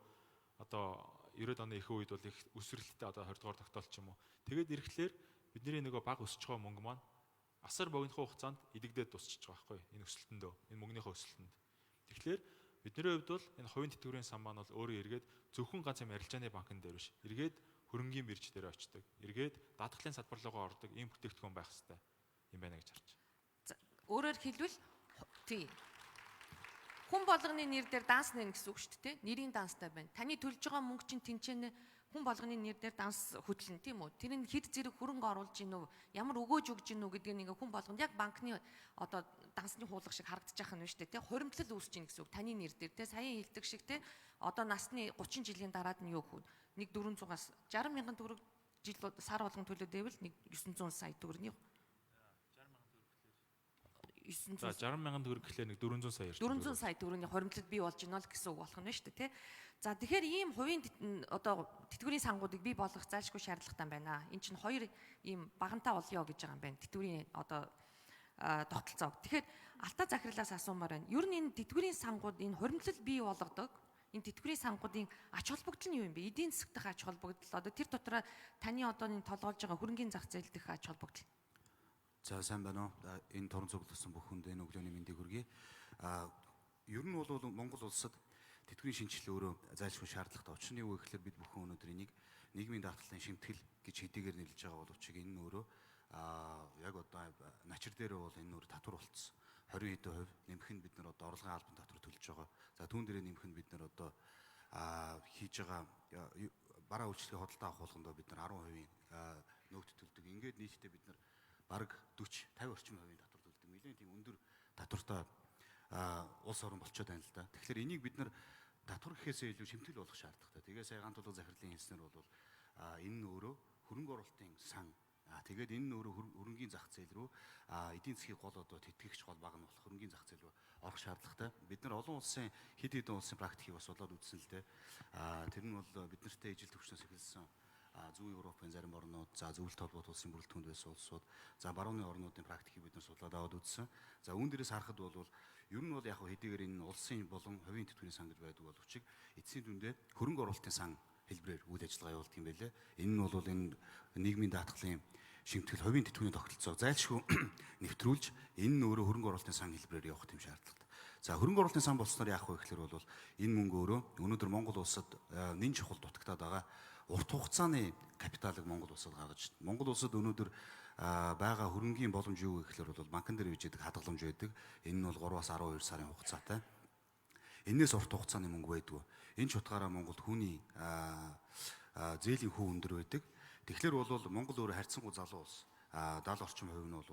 одоо 90-ад оны их үед бол их өсвөрлөлттэй одоо 20-р тогтоолч юм уу. Тэгээд ирэхлээр бидний нөгөө баг өсөж байгаа мөнгө маань асар богино хугацаанд идэгдээд дуусчих байгаа байхгүй энэ өсөлтөндөө, энэ мөнгөнийхөө өсөлтөнд. Тэгэхээр бидний хувьд бол энэ хувийн тэтгэврийн сан маань бол өөрөө эргээд зөвхөн ганц юм арилжааны банкн дээр биш. Эргээд хөрөнгийн бирж дээр очдог. Эргээд даатгалын салбарлуугаа ордог ийм бүтээгдэхүүн байх хэрэгтэй юм байна гэж харж байна. Өөрөөр хэлбэл тий. Хүн болгоны нэр дээр данс нэрнэ гэсэн үг шүү дээ. Нэрийн данстай байна. Таны төлж байгаа мөнгө чинь тэнцэнэ хүн болгоны нэр дээр данс хөтлөн тийм үү? Тэр нь хэд зэрэг хөрөнгө оруулж гин үү? Ямар өгөөж өгж гин үү гэдгийг нэг хүн болгонд яг банкны одоо дансны хуулга шиг харагдаж байгаа юм шүү дээ. Тэ хуримтлал үүсэж гин гэсэн үг. Таны нэр дээр тэ саяхан хэлдэг шиг тэ одоо насны 30 жилийн дараад нь юу хүү? Нэг 400-аас 60 мянган төгрөг жил сар болгон төлөөдөөвэл нэг 900 сая төгрөг нь юу? 60 мянган төгрөг гэхлээр нэг 400 сая. 400 сая төгрөгийн хуримтлал бий болж гинэ л гэсэн үг болох нь шүү дээ, тий. За тэгэхээр ийм хувийн одоо тэтгэврийн сангуудыг бий болгох зайлшгүй шаардлагатай байна. Энэ чинь хоёр ийм багантай олё гэж байгаа юм байна. Тэтгэврийн одоо тогтолцоо. Тэгэхээр Алтай захирлаас асуумаар байна. Ер нь энэ тэтгэврийн сангууд энэ хуримтлал бий болгодог энэ тэтгэврийн сангуудын ач холбогдол нь юу юм бэ? Эдийн засгтайх ач холбогдол. Одоо тэр дотор таны одоо энэ толгойлж байгаа хөрөнгөний зах зээл дэх ач холбогдол. За сайн байна уу? Энэ торон цугласан бүх хүнд энэ өглөөний мэндийг хүргэе. Ер нь бол Монгол улсад тэтгэврийн шинжилгээ өөрөө зайлшгүй шаардлагатай. Учир нь юу гэхээр бид бүхэн өнөөдөр энийг нийгмийн даатгалын шимтгэл гэж хэдийгээр нэрлэж байгаа боловч энэ өөрөө яг одоо начир дээр бол энэ өөр татвар болцсон. 20 хэдэн хувь нэмэх нь бид нар одоо орлогын албан татвар төлж байгаа. За түүн дээрээ нэмэх нь бид нар одоо хийж байгаа бараа үйлчлэгээ хөдөлთა авах болгондоо бид нар 10% нөөц төлдөг. Ингээд нийтдээ бид нар бараг 40-50 орчим хувийн татвар төлдөг. Нэлээд тийм өндөр татвартай улс орн болчиход байна л да. Тэгэхээр энийг бид нар татвар гэхээсээ илүү шимтгэл болгох шаардлагатай. Тэгээ сая ганц тулгын захирлын хэлснээр бол энэ нь өөрөө хөрөнгө оруулалтын сан. Тэгээд энэ нь өөрөө хөрөнгөний зах зээл рүү эдийн засгийн гол одоо тэтгэгч гол баг нь болох хөрөнгөний зах зээл рүү орох шаардлагатай. Бид нар олон улсын хэд хэдэн улсын практикийг бас болоод үзсэн л дээ. Тэр нь бол бид нартэй ижил төвчнөөс эхэлсэн зүүн Европын зарим орнууд, за зөвлөлт холбоот улсын бүрэлдэхүүнд байсан улсууд, за барууны орнуудын практикийг бид нар судлаад аваад үзсэн. За үүн дээрээс харахад бол ер нь бол яг хэдийгээр энэ улсын болон хувийн тэтгэврийн сан гэж байдаг боловч эцсийн дүндээ хөрөнгө оруулалтын сан хэлбэрээр үйл ажиллагаа явуулдаг юм байлээ. Энэ нь бол энэ нийгмийн даатгалын шимтгэл хувийн тэтгэврийн тогтолцоог зайлшгүй нэвтрүүлж энэ нь өөрөө хөрөнгө оруулалтын сан хэлбэрээр явах юм шаардлагатай. За хөрөнгө оруулалтын сан болсноор яах вэ гэхээр бол энэ мөнгө өөрөө өнөөдөр Монгол улсад нэн чухал дутагтаад байгаа урт хугацааны капиталыг Монгол улсад гаргаж байна. Монгол улсад өнөөдөр байгаа хөрөнгийн боломж юу гэхээр бол банкн дээр бийж байгаа хадгаламж байдаг. Энэ нь бол 3-аас 12 сарын хугацаатай. Энээс урт хугацааны мөнгө байдгүй. Энэ ч утгаараа Монголд хүний зээлийн хүү өндөр байдаг. Тэгэхээр бол Монгол өөрөө харьцангуй залуу улс. 70 орчим хувь нь бол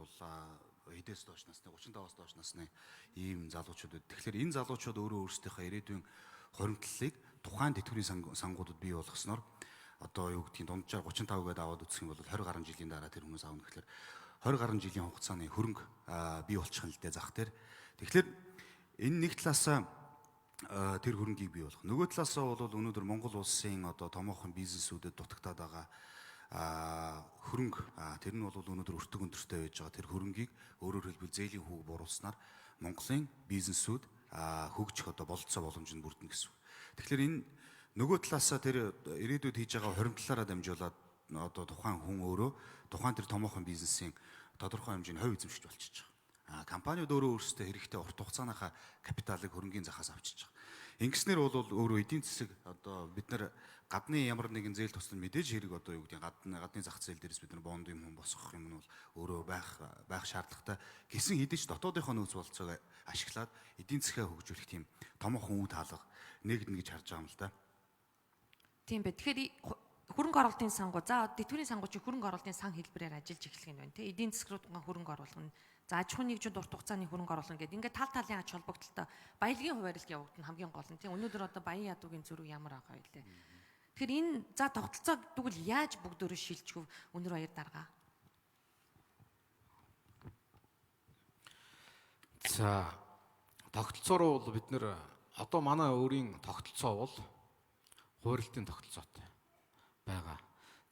эдээс доош насны 35-аас доош насны ийм залуучууд байд. Тэгэхээр энэ залуучууд өөрөө өөрсдийнхөө ирээдүйн хуримтлалыг тухайн тэтгэврийн сангуудад бий болгосноор одоо юу гэдгийг дунджаар 35 гээд аваад үзэх юм бол 20 гаруй жилийн дараа тэр хүмүүс аавна гэхэлэр 20 гаруй жилийн хугацааны хөрөнгө бий болчих нь л дээ зах дээр. Тэгэхээр энэ нэг талаасаа тэр хөрөнгийг бий болгох. Нөгөө талаасаа бол өнөөдөр Монгол улсын одоо томоохон бизнесүүдэд дутагтаад байгаа хөрөнгө тэр нь бол өнөөдөр өртөг өндөртэй байж байгаа. Тэр хөрөнгийг өөрөөр хэлбэл зээлийн хүүг буруулснаар Монголын бизнесүүд хөгжих одоо бололцоо боломж нь бүрдэнэ гэсэн. Тэгэхээр энэ нөгөө талаасаа тэр ирээдүйд хийж байгаа хуримтлалаараа дамжуулаад одоо тухайн хүн өөрөө тухайн тэр томоохон бизнесийн тодорхой хэмжээний хувь эзэмшиж болчихж байгаа. Компаниуд өөрөө өөрсдөө хэрэгтэй урт хугацааныхаа капиталыг хөрөнгийн захаас авчиж байгаа. Ингэснээр бол өөрөө эдийн засаг одоо бид нар гадны ямар нэгэн зээл туслан мэдээж хэрэг одоо юу гэдэг гадны зах зээл дээрээс бид нар бонд юм босгох юм нь бол өөрөө байх шаардлагатай. Гэсэн хэдий ч дотоодынхоо нөөц болцоог ашиглаад эдийн засгаа хөгжүүлэх тийм томоохон үе таалга нэгдэнэ гэж харж байгаа юм л да. Тийм бай. Тэгэхээр хөрөнгө оруулалтын сангуу за тэтгэврийн сангуу чи хөрөнгө оруулалтын сан хэлбэрээр ажиллаж эхлэх нь байна тий. Эдийн засаг руу хөрөнгө оруулах. За аж ахуйн нэгжүүд урт хугацааны хөрөнгө оруулалт гэдэг ингээд тал талын ач холбогдолтой баялагын хуваарлалт явагдана хамгийн гол нь тий. Өнөөдөр одоо баян ядуугийн зөрүү ямар байгаа вэ лээ. Тэгэхээр энэ за тогтолцоог тэгвэл яаж бүгдөө шилжих вэ? Өнөр баяр дарга. За тогтолцоо руу бол бид нэр одоо манай өөрийн тогтолцоо бол хуваарлтын тогтолцоотой байгаа.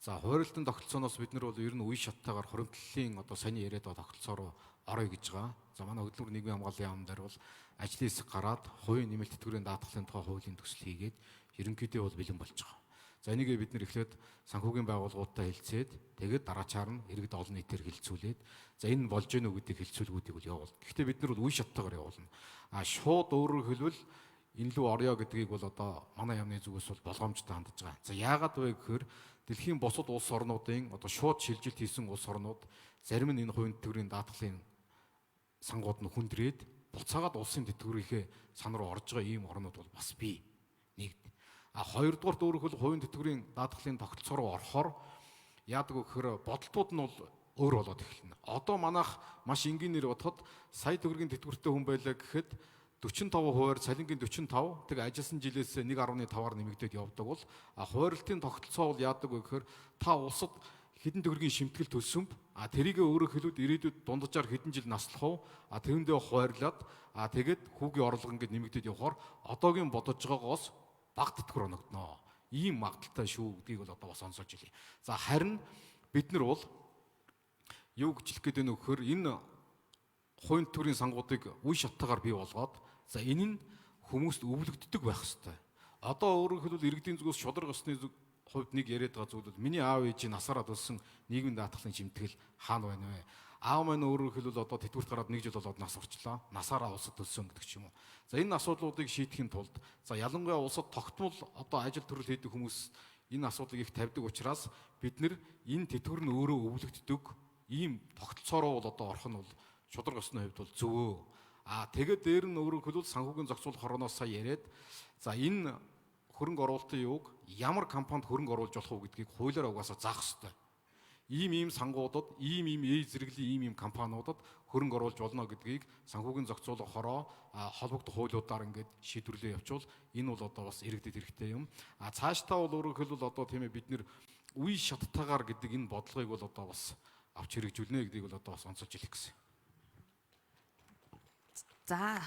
За хуваарлтын тогтолцооноос бид нар бол ер нь үе шаттайгаар хуримтлалын одоо саний яриад байгаа тогтолцоо руу орё гэж байгаа. За манай хөдөлмөр нийгмийн хамгааллын яам дээр бол ажлын хэсэг гараад хувийн нэмэлт тэтгэврийн даатгалын тухай хуулийн төсөл хийгээд ерөнхийдөө бол бэлэн болж байгаа. За энийг бид нэр эхлээд санхүүгийн байгууллагуудтай хэлцээд тэгээд дараачаар нь иргэд олон нийтээр хэлцүүлээд за энэ болж гэнэ үү гэдгийг хэлцүүлгүүдийг бол явуулна. Гэхдээ бид нар бол үе шаттайгаар явуулна. Шууд өөрөөр хэлбэл энэ лүү орё гэдгийг бол одоо манай яамны зүгээс бол болгоомжтой хандж байгаа. За яагаад вэ гэхээр дэлхийн бусад улс орнуудын одоо шууд шилжилт хийсэн улс орнууд зарим нь энэ хувийн тэтгэврийн даатгалын сангууд нь хүндрээд буцаагаад улсын тэтгэврийнхээ сан руу орж байгаа ийм орнууд бол бас бий. Нэг. Хоёрдугаарт өөрөөр хэлбэл хувийн тэтгэврийн даатгалын тогтолцоо руу орохоор яадаг вэ гэхээр бодолтууд нь бол өөр болоод эхэлнэ. Одоо манайх маш энгийнээр бодоход сая төгрөгийн тэтгэвртэй хүн байлаа гэхэд 45% цалингийн 45 тэг ажилласан жилээс 1.5-аар нэмэгдээд явдаг бол хуваарлтын тогтолцоо бол яадаг вэ гэхээр та улсад хэдэн төгрөгийн шимтгэл төлсөмб тэрийг өөрөөр хэлбэл ирээдүйд дунджаар хэдэн жил наслах уу тэрэндээ хуваарлаад тэгээд хүүгийн орлого ингээд нэмэгдээд явхаар одоогийн бодож байгаагаас бага тэтгэвэр оногдно. Ийм магадaltaй шүү гэдгийг бол одоо бас онцолж илээ. За харин бид нар бол юу гэж хэлэх гээд байна вэ гэхээр энэ хувийн тэтгэврийн сангуудыг үе шаттайгаар бий болгоод за энэ нь хүмүүст өвлөгддөг байх хэвээр. Одоо өөрөөр хэлбэл иргэдийн зүгээс шударга ёсны хувьд нэг яриад байгаа зүйл бол миний аав ээж насаараа төлсөн нийгмийн даатгалын чимтгэл хаана байна вэ? Аав маань өөрөөр хэлбэл одоо тэтгэврт гараад 1 жил болоод нас орчлоо. Насаараа улсад төлсөн гэдэг ч юм уу. За энэ асуудлуудыг шийдэхин тулд за ялангуяа улсад тогтмол одоо ажил төрөл хийдэг хүмүүс энэ асуудлыг их тавьдаг учраас бид нэр энэ тэтгэвэр нь өөрөө өвлөгддөг ийм тогтолцоо руу бол одоо орох нь бол шударга ёсны хувьд бол зөвөө. Тэгээд дээр нь өөрөөр хэлбэл санхүүгийн зохицуулах хорооноос сая яриад за энэ хөрөнгө оруулалтын юуг ямар компанид хөрөнгө оруулж болох уу гэдгийг хуулиар угаасаа заах ёстой. Ийм сангуудад, ийм зэрэглийн ийм компаниудад хөрөнгө оруулж болно гэдгийг санхүүгийн зохицуулах хороо холбогдох хуулиудаар ингээд шийдвэрлээ явуул энэ бол одоо бас иргэдэд хэрэгтэй юм. Цаашдаа бол өөрөөр хэлбэл одоо тийм ээ бид нэр үе шаттайгаар гэдэг энэ бодлогыг бол одоо бас авч хэрэгжүүлнэ гэдгийг бол одоо бас онцолж хэлэх гэсэн. За.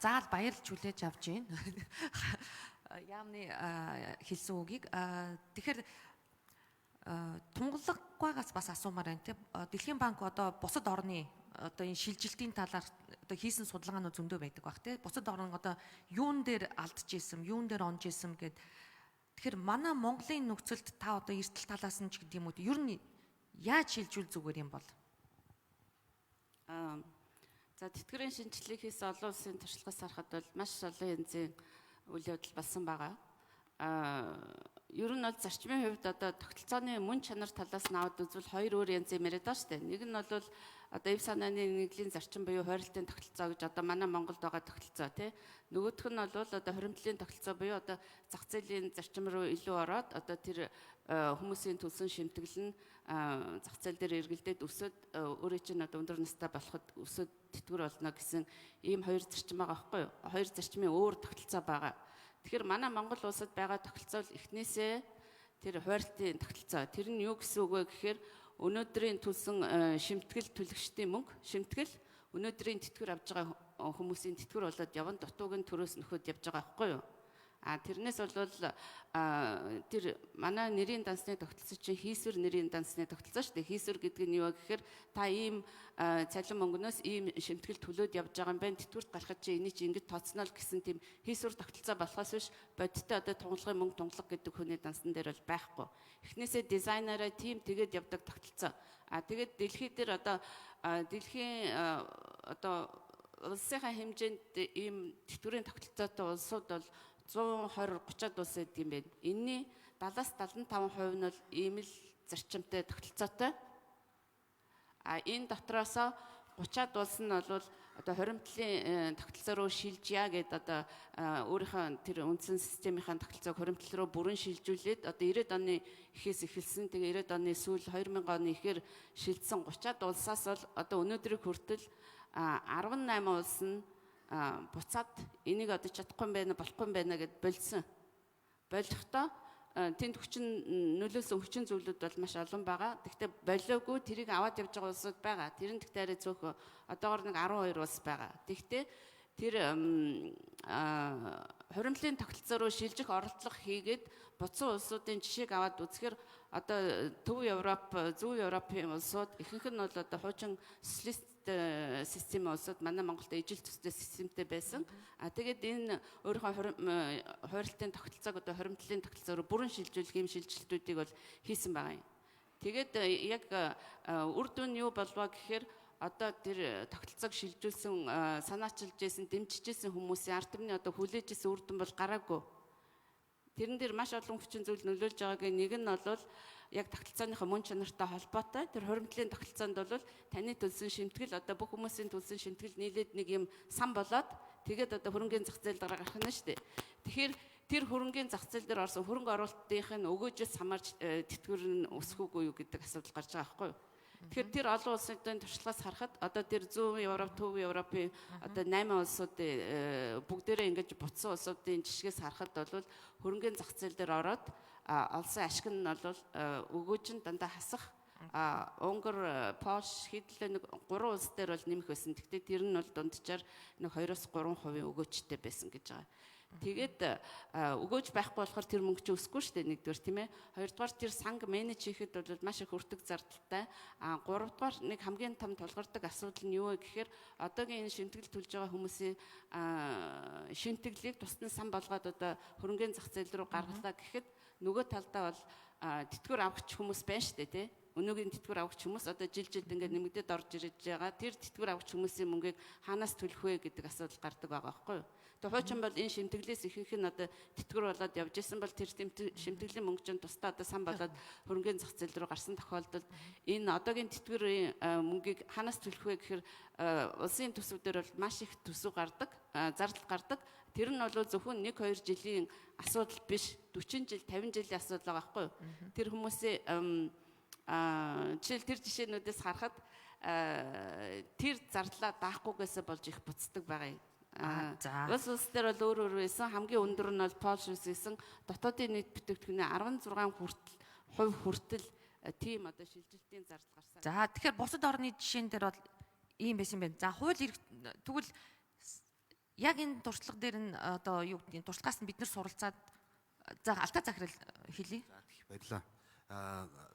Заал баярлж хүлээж авч гин. Яамны хэлсэн үгийг тэгэхээр тунгалгаагаас бас асуумаар байна те. Дэлхийн банк одоо бусад орны одоо энэ шилжилтийн талаар одоо хийсэн судалгаанууд зөндөө байдаг баг те. Бусад орн одоо юун дээр алдж исэн, юун дээр онж исэн гэд. Тэгэхээр манай Монголын нөхцөлд та одоо эрсдэл талаас нь ч гэдэг юм уу ер нь яаж шилжүүл зүгээр юм бол? За тэтгэврийн шинжилгээг хийсэн олон улсын туршлагаас харахад бол маш олон янзын үйл явдал болсон байгаа. ер нь бол зарчмын хувьд одоо тогтолцооны мөн чанар талаас нь аваад үзвэл хоёр өөр янзын яриад байгаа шүү дээ. Нэг нь бол одоо эв санааны нэгдлийн зарчим буюу хойролтын тогтолцоо гэж одоо манай Монголд байгаа тогтолцоо тий. Нөгөөх нь бол одоо хуримтлалын тогтолцоо буюу одоо зах зээлийн зарчим руу илүү ороод одоо тэр хүмүүсийн төлсөн шимтгэл нь зах зээл дээр эргэлдээд өсөд өөрөө чинь одоо өндөр настай болоход өсөд тэтгэр болно гэсэн ийм хоёр зарчим байгаа байхгүй юу? Хоёр зарчмын өөр тогтолцоо байгаа. Тэгэхээр манай Монгол улсад байгаа тогтолцоо эхнээсээ тэр хойролтын тогтолцоо. Тэр нь юу гэсэн үг вэ гэхээр өнөөдрийн төлсөн шимтгэл төлөгчдийн мөнгө, шимтгэл өнөөдрийн тэтгэр авж байгаа хүмүүсийн тэтгэр болоод явна дутуугийн төрөөс нөхөд явж байгаа байхгүй юу? Тэрнээс бол тэр манай нэрийн дансны тогтолцоо чинь хийсвэр нэрийн дансны тогтолцоо шүү дээ. Хийсвэр гэдэг нь юу вэ гэхээр та ийм цалин мөнгнөөс ийм шимтгэл төлөөд явж байгаа юм байна. Тэтгэврт гарахад чи энийг чи ингэж тооцноо л гэсэн тийм хийсвэр тогтолцоо болохоос биш бодиттой одоо тунгалгын мөнгө тунгалаг гэдэг хүний дансан дээр бол байхгүй. Эхнээсээ дизайнераа тийм тэгээд явдаг тогтолцоо. Тэгээд дэлхий дээр одоо дэлхийн одоо улсынхаа хэмжээнд ийм тэтгэврийн тогтолцоотой улсууд бол 120-30-ад улс гэдэг юм байна. Энэний 70-75% нь бол ийм л зарчимтай тогтолцоотой. Энэ дотроос 30-ад улс нь бол одоо хоримтлалын тогтолцоо руу шилжье гэд одоо өөрийнхөө тэр үндсэн системийнхаа тогтолцоог хоримтлал руу бүрэн шилжүүлээд одоо 90-ад оны эхээс эхэлсэн. Тэгээ 90-ад оны сүүл 2000 оны эхээр шилжсэн 30-ад улсаас бол одоо өнөөдрийг хүртэл 18 улс нь буцаад энийг одоо чадахгүй байна, болохгүй байна гэд болсон. Болохдоо тэнд нөлөөсөн хүчин зүйлүүд бол маш олон байгаа. Гэхдээ болоогүй тэрийг аваад явж байгаа улсууд байгаа. Тэр нь гэхдээ арай цөөхөн одоогор нэг 12 улс байгаа. Тэгэхдээ тэр хуримтлалын тогтолцоо руу шилжих оролдлого хийгээд буцсан улсуудын жишээг аваад үзэхээр одоо Төв Европ, Зүүн Европын улсууд ихэнх нь бол одоо хуучин социалист систем улсууд манай Монголд ижил төстэй системтэй байсан. Тэгээд энэ өөрийнхөө хойролтын тогтолцоог одоо хоримтлалын тогтолцоор бүрэн шилжүүлэх юм шилжилтүүдийг бол хийсэн байгаа юм. Тэгээд яг үр дүн юу болов гэхээр одоо тэр тогтолцоог шилжүүлсэн санаачилж байсан, дэмжиж байсан хүмүүсийн ард түмний одоо хүлээж байсан үр дүн бол гараагүй. Тэрэн дээр маш олон хүчин зүйл нөлөөлж байгаагийн нэг нь бол яг тогтолцооныхоо мөн чанартай холбоотой. Тэр хуримтлалын тогтолцоонд бол таны төлсөн шимтгэл одоо бүх хүмүүсийн төлсөн шимтгэл нийлээд нэг юм сан болоод тэгээд одоо хөрөнгөний зах зээл дээр гарах нь шүү дээ. Тэгэхээр тэр хөрөнгөний зах зээл дээр орсон хөрөнгө оруулалтынхын өгөөжөөс хамаарч тэтгэвэр нь өсөхгүй юу гэдэг асуудал гарч байгаа байхгүй юу? Тэгэхээр тэр олон улсын туршлагаас харахад одоо тэр Зүүн Европ, Төв Европын одоо 8 улсуудын бүгдээрээ ингэж буцсан улсуудын жишгээс харахад бол хөрөнгөний зах зээл дээр ороод олсон ашиг нь бол өгөөж нь дандаа хасах. Унгар, Польш хэдүүлээ нэг 3 улс дээр бол нэмэх байсан. Гэхдээ тэр нь бол дунджаар нэг 2-3% өгөөжтэй байсан гэж байгаа. Тэгээд өгөөж байхгүй болохоор тэр мөнгө чи өсөхгүй шүү дээ нэгдүгээр тийм ээ. Хоёрдугаар тэр санг менеж хийхэд бол маш их хүртэг зардалтай. Гуравдугаар нэг хамгийн том тулгардаг асуудал нь юу вэ гэхээр одоогийн энэ шимтгэл төлж байгаа хүмүүсийн шимтгэлийг тусдан сан болгоод одоо хөрөнгөний зах зээл рүү гаргалаа гэхэд нөгөө талдаа бол тэтгэвэр авахч хүмүүс байна шүү дээ тийм ээ. Өнөөгийн тэтгэвэр авахч хүмүүс одоо жил ингээд нэмэгдээд орж ирж байгаа. Тэр тэтгэвэр авахч хүмүүсийн мөнгийг хаанаас төлөх вэ гэдэг асуудал гардаг байгаа байхгүй юу? Тэгээ хуучин бол энэ шимтгэлээс ихэнх нь одоо тэтгэвэр болоод явж исэн бол тэр шимтгэлийн мөнгө чинь тусдаа одоо сан болоод хөрөнгөний зах зээл рүү гарсан тохиолдолд энэ одоогийн тэтгэврийн мөнгийг хаанаас төлөх вэ гэхээр улсын төсвүүдээр бол маш их төсөв гардаг, зардал гардаг. Тэр нь бол зөвхөн 1-2 жилийн асуудал биш, 40 жил, 50 жилийн асуудал байгаа байхгүй юу? Тэр хүмүүсийн жишээл тэр жишээнүүдээс харахад тэр зардлаа даахгүйгээсээ болж их буцдаг байгаа юм. Улс дээр бол өөр байсан. Хамгийн өндөр нь бол Польш байсан. Дотоодын нийт бүтээгдэхүүний 16% хүртэл тийм одоо шилжилтийн зардал гарсан. За тэгэхээр бусад орны жишээн дээр бол ийм байсан юм байна. За хууль тэгвэл яг энэ туршлага дээр нь одоо юу гэдэг нь туршлагаас нь бид нар суралцаад за алдаа захирал хэлье. За их баярлалаа.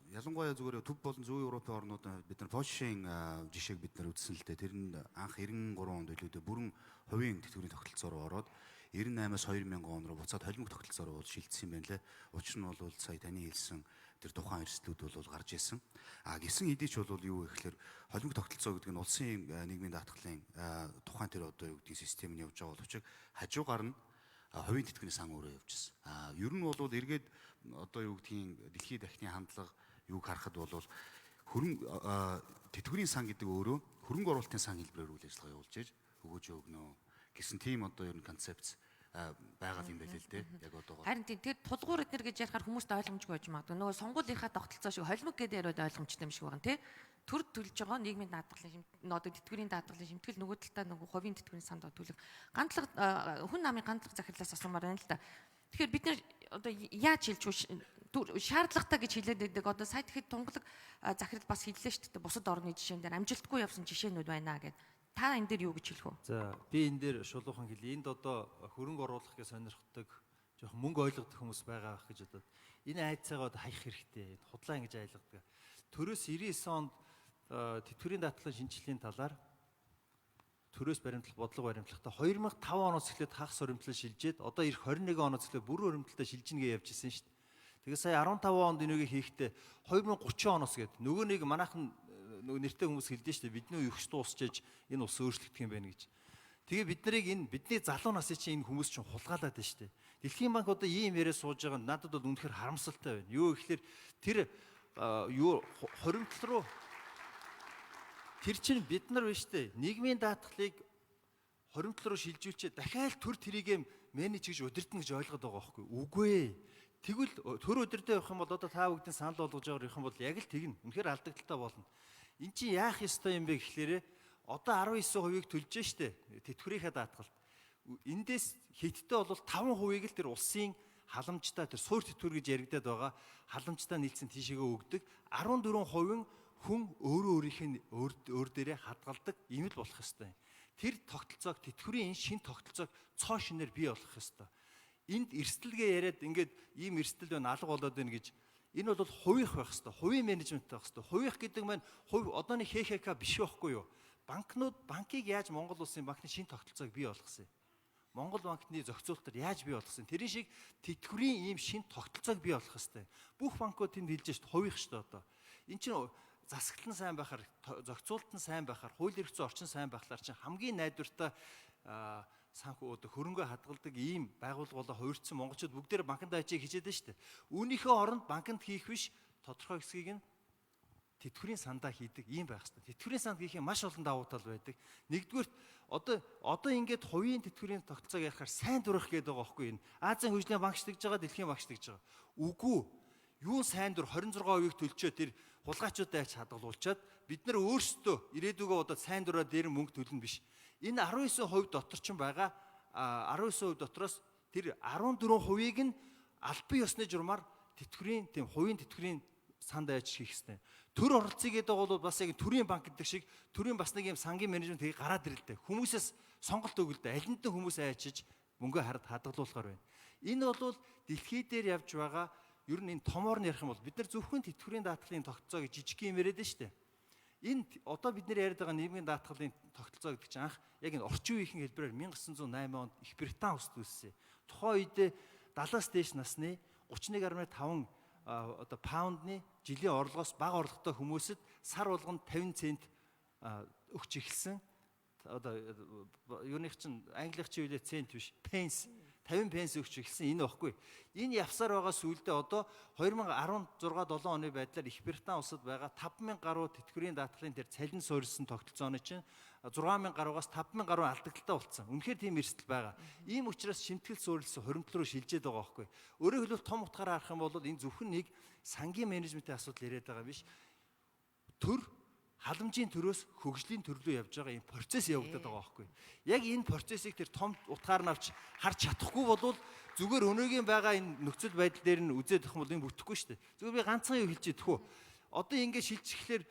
Ялангуяа зүгээр Төв болон Зүүн Европын орнууд бид нар Польшийн жишээг бид нар үзсэн л дээ. Тэр нь анх 93 онд илүү бүрэн хувийн тэтгэврийн тогтолцоо руу ороод 98-аас 2000 он руу буцаад холимог тогтолцоо руу шилжсэн юм байна лээ. Учир нь бол сая таны хэлсэн тэр тухайн эрсдлүүд бол гарч ирсэн. Гисэн хэдий ч бол юу вэ гэхээр холимог тогтолцоо гэдэг нь улсын нийгмийн даатгалын тухайн тэр одоо юу гэдэг систем нь явж байгаа боловч хажуугаар нь хувийн тэтгэврийн сан өөрөө явж байна. Ер нь бол эргээд одоо юу гэдгийг дэлхийн дахны хандлага юуг харахад бол тэтгэврийн сан гэдэг өөрөө хөрөнгө оруулалтын сан хэлбэрээр үйл ажиллагаа явуулж ээж өгөөж өгнө гэсэн тийм одоо ер нь концепц байгаа юм байл л дээ. Яг одоо. Харин тэгээд тулгуур эднэр гэж ярихаар хүмүүст ойлгомжгүй байж магадгүй. Нөгөө сонгуулийнхаа тогтолцоо шиг холимог гэдэг яриад ойлгомжтой юм шиг байна тий. Төр төлж байгаа нийгмийн даатгалын одоо тэтгэврийн даатгалын шимтгэл нөгөө талдаа нөгөө хувийн тэтгэврийн санд төлөв. Гандлага хүн намын гандлага захирлаас асуумаар байна л да. Тэгэхээр бид нэр одоо яаж хэлж шаардлагатай гэж хэлээд байдаг. Одоо сая тэгэхэд тунгалаг захирал бас хэллээ шүү дээ. Бусад орны жишээн дээр амжилтгүй явсан жишээнүүд байна гэд. Та энэ дээр юу гэж хэлэх вэ? За би энэ дээр шулуухан хэлье. Энд одоо хөрөнгө оруулах гэж сонирхдаг жоохон мөнгө ойлгодог хүмүүс байгаа байх гэж бодоод энэ айцаагаа хаях хэрэгтэй. Худлаа ингэж айлгадаг. Төрөөс 99 онд тэтгэврийн даатгалын шинжилгээний талаар төрөөс баримтлах, бодлого баримтлахдаа 2005 оноос эхлээд хагас баримтлал шилжээд одоо ирэх 21 оноос эхлээд бүрэн баримтлалтаа шилжинэ гэж явж ирсэн шүү дээ. Тэгээ сая 15 онд энийг хийхдээ 2030 оноос гээд нөгөө нэг манайхан нөгөө нэртэй хүмүүс хэлдэж шүү дээ. Бидний юу хөш дуусчээж энэ ус өөрчлөгдөх юм байна гэж. Тэгээ бид нарыг бидний залуу насын чинь энэ хүмүүс чинь хулгайлаад байна шүү дээ. Дэлхийн банк одоо ийм яриа сууж байгаа нь надад бол үнэхээр харамсалтай байна. Юу гэхээр тэр хоримтлал руу тэр чинь бид нар биш үү? Нийгмийн даатгалыг хоримтлал руу шилжүүлчихэд дахиад төр тэрийг менеж гэж удирдна гэж ойлгоод байгаа байхгүй юу? Үгүй ээ. Тэгвэл төр удирдах явах юм бол одоо та бүгдийн санал болгож байгаа явах юм бол яг л тэгнэ. Үнэхээр алдагдaltaй болно. Энд чинь яах ёстой юм бэ гэхлээрээ одоо 19%-ийг төлж штэ тэтгэврийнхаа даатгалд. Эндээс хиттэй бол 5%-ийг л тэр улсын халамжтай тэр суур тэтгэвэр гэж яригадаад байгаа халамжтай нийлсэн тийшээгээ өгдөг. 14% хүн өөр дээрээ хадгалдаг юм л болох ёстой. Тэр тогтолцоог тэтгэврийн шин тогтолцоог цоо шинээр бий болгох ёстой. Энд эрсдэлгээ яриад ингээд ийм эрсдэл байна алга болоод байна гэж энэ бол хувийнх байх ёстой. Хувийн менежмент байх ёстой. Хувийнх гэдэг маань одооны ХХК биш байхгүй юу? Банкыг яаж Монгол улсын банкны шин тогтолцоог бий болгосон юм? Монгол банкны зохицуулалтаар яаж бий болгосон? Тэрийн шиг тэтгэврийн ийм шин тогтолцоог бий болгох ёстой. Бүх банкуд тэнд хэлж шít хувийнх шүү дээ одоо. Энд чинь засаглал нь сайн байхаар, зохицуулалт нь сайн байхаар, хууль эрх зүйн орчин сайн байхлаар чинь хамгийн найдвартай санхүү хөрөнгө хадгалдаг ийм байгууллага болоо хувирцсан монголчууд бүгдээр банкнд ажиг хичээд байна шүү дээ. Үүнийхээ оронд банкнд хийх биш тодорхой хэсгийг нь тэтгэврийн сандаа хийдэг ийм байх хэрэгтэй. Тэтгэврийн санд хийх юм маш олон давуу тал байдаг. Нэгдүгürt одоо ингээд хувийн тэтгэврийн тогтолцоог ярихаар сайн дурах гэдэг байгаа байхгүй энэ. Азийн хөгжлийн банк шигдэж байгаа, дэлхийн банк шигдэж байгаа. Үгүй. Юу сайн дур 26%-ийг төлчөө тэр хулгайчуудаа яаж хадгалуулчаад бид нар өөрсдөө ирээдүгөө одоо сайн дураа дээр мөнгө төлнө биш. Энэ 19% дотор ч байгаа 19% дотроос тэр 14%-ийг нь албан ёсны журмаар тэтгэврийн тийм хувийн тэтгэврийн санд айж хийх хэрэгтэй. Төр оролцъё гэдэг бол бас яг төрийн банк гэдэг шиг төрийн бас нэг юм сангийн менежмент хийх гараад ирэлтэй. Хүмүүсээс сонголт өгөлдөө аль нь хүмүүс айчиж мөнгө хадгалуулахаар байна. Энэ бол дэлхий дээр явж байгаа ер нь энэ томоор нь ярих юм бол бид нар зөвхөн тэтгэврийн даатгалын тогтолцоо гэж жижиг юм яриад байна шүү дээ. Энэ одоо бид нэр яриад байгаа нийгмийн даатгалын тогтолцоо гэдэг чинь анх яг энэ орчин үеийн хэлбэрээр 1908 онд Их Британи улсад үүссэн. Тухайн үедээ 70-аас дээш насны 31.5 одоо паундны жилийн орлогоос бага орлоготой хүмүүсэд сар болгонд 50 цент өгч эхэлсэн. Одоо юуных чинь англих чинь үлээ цент биш, пенс 50 пенс өгч эхэлсэн энэ баггүй. Энэ явсаар байгаа сүүлдээ одоо 2016-7 оны байдлаар Их Британи улсад байгаа 5000 гаруй тэтгэврийн даатгалын тэр цалин суурилсан тогтолцооны чинь 6000 гаруйгаас 5000 гаруй алдагдaltaй болсон. Үнэхээр тийм эрсдэл байгаа. Ийм учраас шимтгэл суурилсан хоримтлал руу шилжээд байгаа байхгүй. Өөрөөр хэлбэл том утгаараа харах юм бол энэ зөвхөн нэг сангийн менежментийн асуудал яриад байгаа биш. Төр халамжийн төрөөс хөгжлийн төр рүү явж байгаа юм процесс явагдаад байгаа байхгүй. Яг энэ процессыг тэр том утгаар нь авч харж чадахгүй бол зүгээр өнөөгийн байгаа энэ нөхцөл байдал дээр нь үзээд авах юм бол энэ бүтэхгүй шүү дээ. Зүгээр би ганцхан юу хэлж идэх үү? Одоо ингэ шилжчихлээр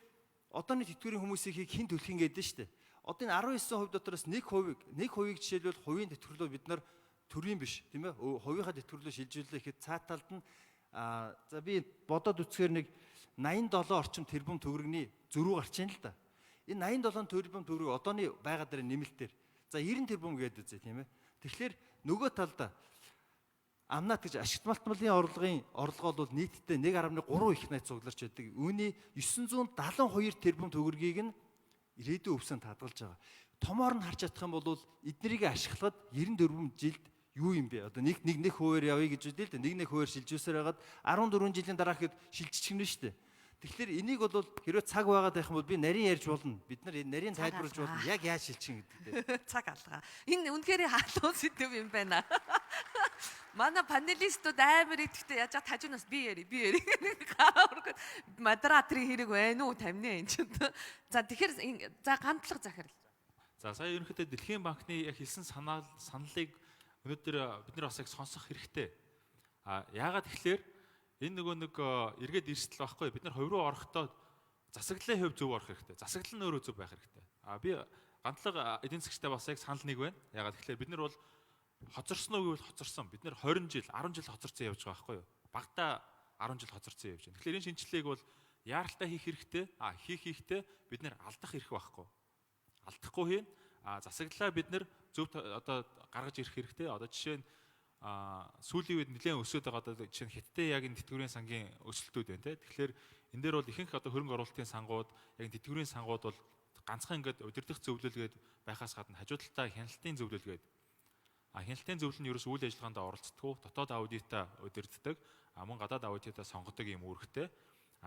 одооны тэтгэврийн хүмүүсийг хэн төлөх юм гэдэг шүү дээ. Одоо энэ 19% дотроос 1%-ийг жишээлбэл хувийн тэтгэврлөө бид нар төрийн биш тийм ээ хувийнхаа тэтгэврлөө шилжүүлээ гэхэд цааталд нь за би бодоод үцхээр нэг 87 орчим тэрбум төгрөгийн зөрүү гарч ийн л да. Энэ 87 тэрбум төгрөг одооны байга дээр нэмэлтээр за 90 тэрбум гэдэг үзье тийм ээ. Тэгэхээр нөгөө талдаа амнат гэж ашигт малтмалын орлого бол нийтдээ 1.3 их найз цугларч байдаг. Үүний 972 тэрбум төгрөгийг нь ирээдүйн өвсөнд хадгалж байгаа. Томоор нь харж чадах юм бол эднэрийг ашиглахад 94 жилд юу юм бэ? Одоо нэг хуваар явъя гэж үдээ л дээ. Нэг хуваар шилжүүлсээр хагаад 14 жилийн дараа гэхэд шилжчихнэ шүү дээ. Тэгэхээр энийг бол хэрвээ цаг байгаад байх юм бол би нарийн ярьж болно. Бид нар энэ нарийн тайлбарлаж болно. Яг яаж шилжих гэдэг. Цаг алгаа. Энэ үнэхээр халуун сэдв юм байна. Манай панелистууд амар идэхтэй яаж хажуунаас би яри. Модераторын хэрэг байна уу тамины энэ чинь. За тэгэхээр за гандлага захирал. За сая ерөнхийдөө Дэлхийн банкны яг хэлсэн саналыг өнөөдөр бид нар бас яг сонсох хэрэгтэй. Яагаад тэгэхээр энэ нэг эргээд эрсдэл байхгүй. Бид нар хувь руу орохдоо засаглалын хувь зөв орох хэрэгтэй. Засаглал нь өөрөө зөв байх хэрэгтэй. Би гандлага эдийн засгчтай бас яг санал нэг байна. Яагаад тэгэхээр бид нар бол хоцорсон уу гэвэл хоцорсон. Бид нар 20 жил, 10 жил хоцорсон явж байгаа байхгүй юу? Багада 10 жил хоцорсон явж байна. Тэгэхээр энэ шинжилгээг бол яаралтай хийх хэрэгтэй. Хийхдээ бид нар алдах эрх байхгүй. Алдахгүй хийн. Засаглалаа бид нар зөв одоо гаргаж ирэх хэрэгтэй. Одоо жишээ нь сүүлийн үед нэлээд өсөд байгаа одоо жишээ нь Хятадын яг энэ тэтгэврийн сангийн өсөлтүүд байна те. Тэгэхээр энэ дээр бол ихэнх одоо хөрөнгө оруулалтын сангууд яг тэтгэврийн сангууд бол ганцхан ингээд удирдах зөвлөлгээд байхаас гадна хажуу талдаа хяналтын зөвлөлгээд хяналтын зөвлөл нь ерөөс үйл ажиллагаанд оролцдоггүй дотоод аудитаа удирддаг мөн гадаад аудитаа сонгодог юм үүрэгтэй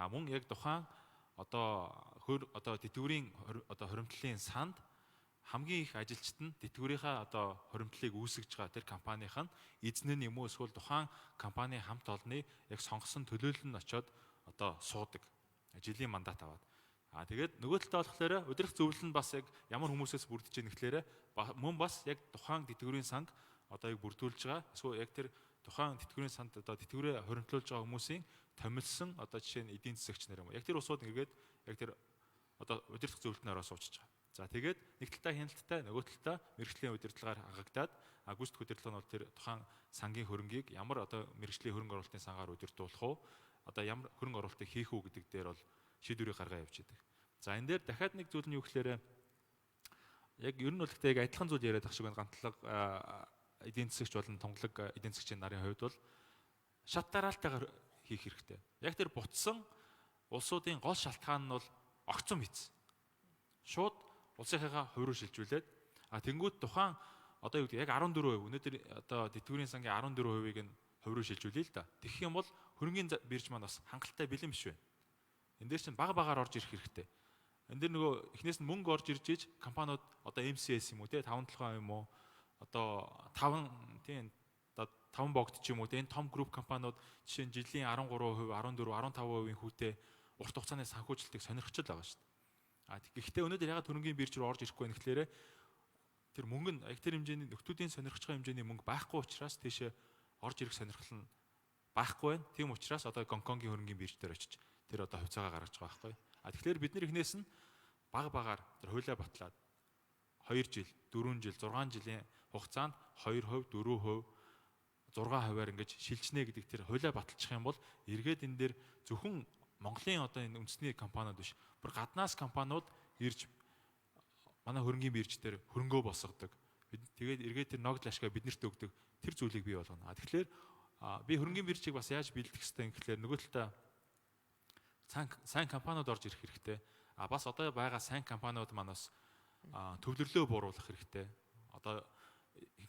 мөн яг тухайн одоо тэтгэврийн одоо хоримтлалын санд хамгийн их ажилчид нь тэтгэврийнхаа одоо хоримтлалыг үүсгэж байгаа тэр компанийн эзэн нь юм уу эсвэл тухайн компанийн хамт олонны яг сонгосон төлөөлөл нь очиод одоо суудаг жилийн мандат аваад тэгээд нөгөө талдаа болохоор удирдах зөвлөл нь бас яг ямар хүмүүсээс бүрдэж байгаа нэхлээрэ мөн бас яг тухайн тэтгэврийн санг одоо яг бүрдүүлж байгаа эсвэл яг тэр тухайн тэтгэврийн санд одоо тэтгэврээ хоримтлуулж байгаа хүмүүсийн томилсон одоо жишээ нь эдийн засагч нар юм уу яг тэр усууд ингээд яг тэр одоо удирдах зөвлөлтнөөрөө суучж байгаа. За тэгээд нэг талдаа хяналттай нөгөө талдаа мэрэгжлийн удирдлагаар хангагдаад гүйцэтгэх удирдлага нь бол тэр тухайн сангийн хөрөнгийг ямар одоо мэрэгжлийн хөрөнгө оруулалтын сангаар удирдуулах уу одоо ямар хөрөнгө оруулалтыг хийх үү гэдэг дээр бол шийдвэрийг гаргаа явж идэг. За энэ дээр дахиад нэг зүйл нь юу гэхээр яг ер нь бол гэхдээ яг адилхан зүйл яриад ах шиг байна. Гантлага эдийн засагч болон тунгалаг эдийн засгийн нарын хувьд бол шат дараалтайгаар хийх хэрэгтэй. Яг тэр бутсан улсуудын гол шалтгаан нь бол огцом хийц. Шууд улсынхаа хувь руу шилжүүлээд тэнгууд тухайн одоо юу гэдэг яг 14% өнөөдөр одоо тэтгэврийн сангийн 14%-ийг нь хувь руу шилжүүлээ л да. Тэгэх юм бол хөрөнгөний бирж маань бас хангалттай бэлэн биш байна. Энд дээр чинь багаар орж ирэх хэрэгтэй. Энд дээр нөгөө эхнээс нь мөнгө орж ирж иж компаниуд одоо MCS юм уу те 5-7 юм уу одоо 5 тийм 5 богд ч юм уу те энэ том групп компаниуд жишээ нь жилийн 13%, 14, 15%-ийн хүүтэй урт хугацааны санхүүжилтийг сонирхож л байгаа шүү дээ. Гэхдээ өнөөдөр ягаад хөрөнгөний бирж рүү орж ирэхгүй нэхлээрээ тэр мөнгө нь яг тэр хэмжээний нөхдүүдийн сонирхож байгаа хэмжээний мөнгө байхгүй учраас тийшээ орж ирэх сонирхол нь байхгүй байна. Тийм учраас одоо Гонконгийн хөрөнгөний бирж дээр очиж тэр одоо хувьцаагаа гаргаж байгаа байхгүй. Тэгэхээр бид нар эхнээс нь багаар тэр хуулиа батлаад 2 жил, 4 жил, 6 жилийн хугацаанд 2%, 4%, 6%-аар ингэж шилжнэ гэдэг тэр хуулиа баталчих юм бол эргээд энэ дээр зөвхөн Монголын одоо энэ үндэсний компаниуд биш, бүр гаднаас компаниуд ирж манай хөрөнгөний бирж дээр хөрөнгөө босгодог. Тэгээд эргээд тэр ногд ашгаа биднэрт өгдөг тэр зүйлийг бий болгоно. Тэгэхээр би хөрөнгөний биржийг бас яаж бэлдэх хэвтэй юм гэхээр нөгөө талдаа сайн компаниуд орж ирэх хэрэгтэй. Бас одоо байгаа сайн компаниуд манаас төвлөрлөө бууруулах хэрэгтэй. Одоо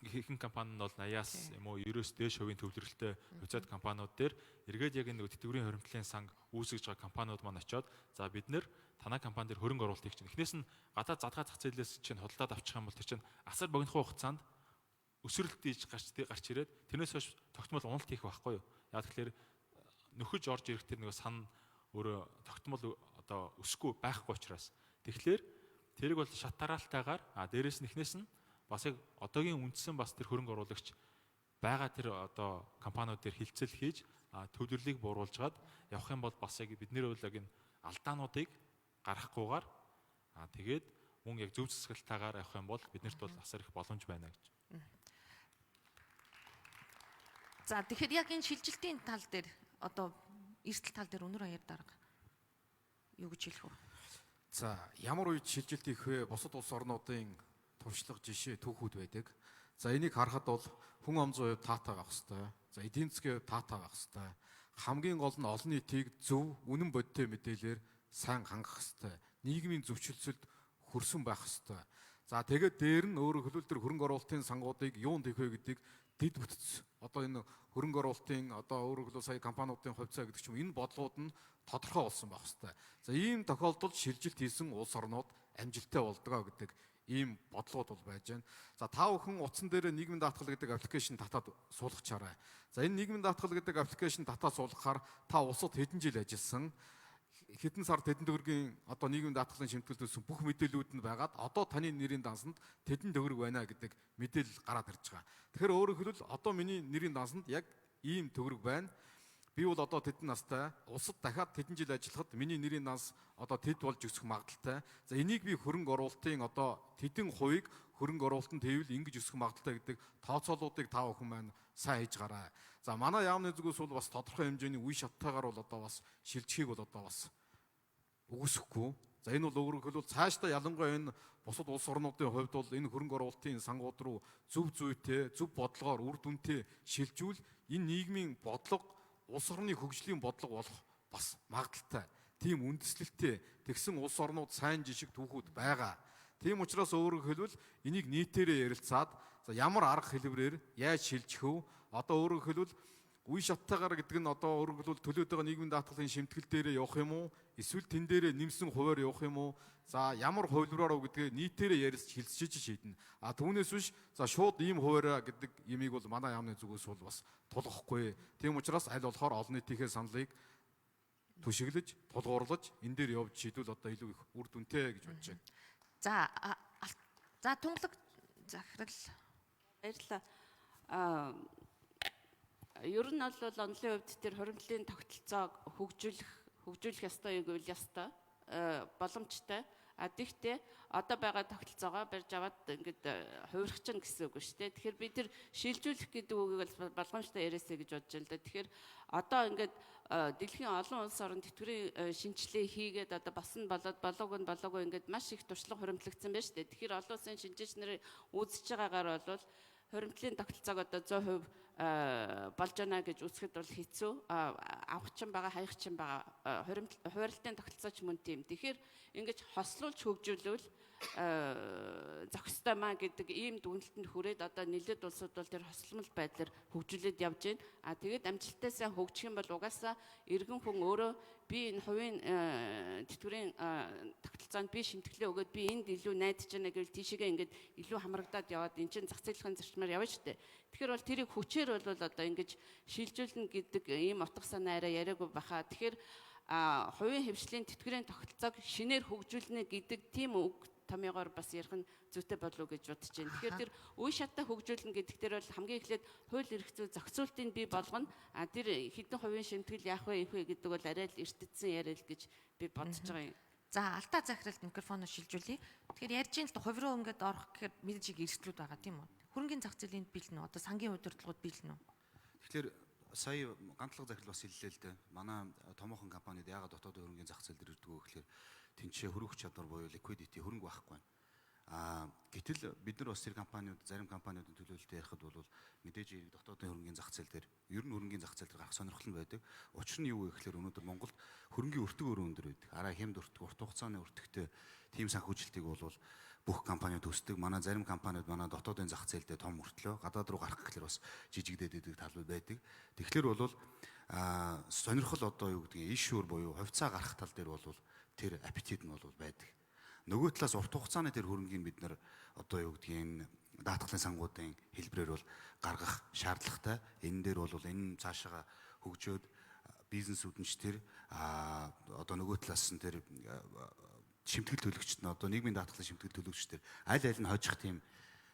ихэнх компани нь бол 80-аас юм уу 90-с дээш хувийн төвлөрөлттэй хувьцаат компаниуд дээр эргээд яг энэ тэтгэврийн хоримтлалын санг үүсгэж байгаа компаниуд маань очиод за бид нэр танай компани дээр хөрөнгө оруулалтыг чинь эхнээс нь гадаад задгаа зах зээлээс чинь худалдаад авчих юм бол тэр чинь асар богинохон хугацаанд өсвөрлөлт хийж гарч ирээд тэрнээс хойш тогтмол уналт хийх байхгүй юу. Яг тэгэхээр нөхөж орж ирэх тэр нэг сан өөрөө тогтмол одоо өсөхгүй байхгүй учраас тэгэхээр тэрийг бол шат дараалтайгаар дээрээс нь эхнээс нь бас яг одоогийн үндсэн бас тэр хөрөнгө оруулагч байгаа тэр одоо компаниуд дээр хилцэл хийж төвлөрлийг бууруулж гад явах юм бол бас яг бидний хувьд яг энэ алдаануудыг гаргахгүйгээр тэгээд мөн яг зөв засгалтайгаар явах юм бол биднэрт бол асар их боломж байна гэж. За тэгэхээр яг энэ шилжилтийн тал дээр одоо эрсдэл тал дээр өнөр аяар дарга юу гэж хэлэх вэ? За ямар үед шилжилт хийх вэ? Бусад улс орнуудын туршлага жишээ түүхүүд байдаг. За энийг харахад бол хүн амзын хувьд таатай байх хэвээр. За эдийн засгийн хувьд таатай байх хэвээр. Хамгийн гол нь олон нийтийг зөв, үнэн бодиттой мэдээлэлээр сайн хангах хэвээр. Нийгмийн зөвшөлтсөлд хүрсэн байх хэвээр. За тэгээд дээр нь өөрөөр хэлбэл тэр хөрөнгө оруулалтын сангуудыг юунд хийх вэ гэдгийг дэд бүтц. Одоо энэ хөрөнгө оруулалтын одоо өөрөөр хэлбэл сая компаниудын хувьцаа гэдэг ч юм энэ бодлогууд нь тодорхой болсон байх хэвээр. За ийм тохиолдолд шилжилт хийсэн улс орнууд амжилттай болдгоо гэдэг ийм бодлогод бол байж байна. За та бүхэн утсан дээр нийгмийн даатгал гэдэг аппликейшн татаад суулгачаарай. За энэ нийгмийн даатгал гэдэг аппликейшн татаад суулгахаар та улсад хэдэн жил ажилласан, хэдэн сард хэдэн төгрөгийн одоо нийгмийн даатгалын шимтгэлд өгсөн бүх мэдээлүүд нь байгаад одоо таны нэрийн дансанд тэдэн төгрөг байна гэдэг мэдээлэл гараад ирж байгаа. Тэгэхээр өөрөөр хэлбэл одоо миний нэрийн дансанд яг ийм төгрөг байна. Би бол одоо тэдэн настай. Улсад дахиад тэдэн жил ажиллахад миний нэрийн данс одоо тэд болж өсөх магадaltaй. За энийг би хөрөнгө оруулалтын одоо тэдэн хувийг хөрөнгө оруулалтанд хэвэл ингэж өсөх магадaltaй гэдэг тооцоолуудыг та бүхэн маань сайн хийж гараа. За манай яамны зүгээс бол бас тодорхой хэмжээний үе шаттайгаар бол одоо бас шилжихийг бол одоо бас үгүйсэхгүй. За энэ бол өөрөөр хэлбэл цаашдаа ялангуяа энэ бусад улс орнуудын хувьд бол энэ хөрөнгө оруулалтын сангууд руу зөв зүйтэй, зөв бодлогоор үр дүнтэй шилжүүл энэ нийгмийн бодлого улс орны хөгжлийн бодлого болох бас магадaltaй. Тийм үндэслэлтэй тэгсэн улс орнууд сайн жишг түүхүүд байгаа. Тийм учраас өөрөөр хэлбэл энийг нийтээрээ ярилцаад за ямар арга хэлбэрээр яаж шилжих вэ? Одоо өөрөөр хэлбэл үе шаттайгаар гэдэг нь одоо өөрөөр хэлбэл төлөөд байгаа нийгмийн даатгалын шимтгэл дээрээ явах юм уу? Эсвэл тэн дээрээ нэмсэн хуваар явах юм уу? За ямар хувилбараар гэдгээ нийтээрээ ярилцж хэлцэж шийднэ. А түүнээс биш за шууд ийм хуваараа гэдэг ямиг бол манай яамны зүгээс бол бас тулгахгүй. Тийм учраас аль болохоор олон нийтийнхээ саналыг түшиглэж, тулгуурлаж энэ дээр явж шийдвэл одоо илүү их үр дүнтэй гэж бодож байна. За тунгалаг захирал Баярлалаа. Ер нь бол онлын хувьд тэр хуримтлалын тогтолцоог хөгжүүлэх ёстой үйл ёстой боломжтой. Тэгтээ одоо байгаа тогтолцоогоо барьж аваад ингээд хувирах чинь гэсэн үг шүү дээ. Тэгэхээр бид тэр шилжүүлэх гэдэг үгийг бол болгоомжтой яриасаа гэж бодож байна л да. Тэгэхээр одоо ингээд дэлхийн олон улс орнд тэтгэврийн шинжилгээ хийгээд одоо босон болоод болоогүй ингээд маш их туршлага хуримтлагдсан байна шүү дээ. Тэгэхээр олон улсын шинжээч нарын үзэж байгаагаар бол хуримтлалын тогтолцоог одоо 100% болж байна гэж үзэхэд бол хэцүү. Авах чинь байгаа, хаях чинь байгаа. Хуваарлтын тогтолцоо ч мөн тийм. Тэгэхээр ингэж хослуулж хөгжүүлвэл зохистой маа гэдэг ийм дүгнэлтэнд хүрээд одоо нэлээд улсууд бол тэр хосломл байдлаар хөгжүүлээд явж байна. Тэгээд амжилттай хөгжих юм бол угаасаа иргэн хүн өөрөө би энэ хувийн тэтгэврийн тогтолцоонд би шимтгэлээ өгөөд би энд илүү найдаж байна гэвэл тийшээгээ ингээд илүү хамрагдаад яваад эн чинь зах зээлийн зарчмаар явна шүү дээ. Тэгэхээр бол тэрийг хүчээр бол одоо ингэж шилжүүлнэ гэдэг ийм утга санаа арай яриаггүй баха. Тэгэхээр хувийн хвшлийн тэтгэврийн тогтолцоог шинээр хөгжүүлнэ гэдэг тийм үг томьёогоор бас ярих нь зүйтэй болов уу гэж бодож байна. Тэгэхээр тэр үе шаттай хөгжүүлнэ гэдэг дээр бол хамгийн эхлээд хууль эрх зүй зохицуултыг бий болгоно. Тэр хэдэн хувийн шимтгэл яах вэ гэдэг бол арай л эртдсэн яриа л гэж би бодож байгаа юм. За алдаа захиралд микрофоноо шилжүүлье. Тэгэхээр ярьж ин л хувь руу ингээд орох гэхээр мэдээж эрсдлүүд байгаа тийм үү? Хөрөнгөний зах зээлийн биелнэ үү? Одоо сангийн удирдлагууд биелнэ үү? Тэгэхээр сая ганцлага захирал бас хэллээ л дээ. Манай томоохон компанид яагаад дотоод хөрөнгөний зах зээл дээр ирдэг вэ гэхээр тэнцээ хөрөх чадвар буюу liquidity хөрөнгө байхгүй байна. Гэтэл бид нар бас тэр компаниуд зарим компаниудын төлөөлөлтөд ярихад бол мэдээж дотоодын хөрөнгөний зах зээл дээр ер нь хөрөнгөний зах зээл дээр гарах сонирхол нь байдаг. Учир нь юу вэ гэхээр өнөөдөр Монголд хөрөнгөний өртөг өөрөө өндөр байдаг. Араа хямд өртөг, урт хугацааны өртөгтэй тийм санхүүжилтийг бол бүх компаниуд төсдөг. Манай зарим компаниуд манай дотоодын зах зээлдээ том өртлөө гадаад руу гарах гэхлээр бас жижигдээд идэг талууд байдаг. Тэгэхээр бол сонирхол одоо юу гэдгийг ишүүр буюу хувьцаа гарах тал дээр бол тэр аппетит нь бол байдаг. Нөгөө талаас урт хугацааны тэр хөрөнгийг бид нар одоо юу гэдгийг даатгалын сангуудын хэлбэрээр бол гаргах шаардлагатай. Энэ дээр бол энэ цаашаа хөгжөөд бизнесүүд нь ч тэр одоо нөгөө талаас нь тэр шимтгэл төлөгчд нь одоо нийгмийн даатгалын шимтгэл төлөгчд тэр аль аль нь хожих тийм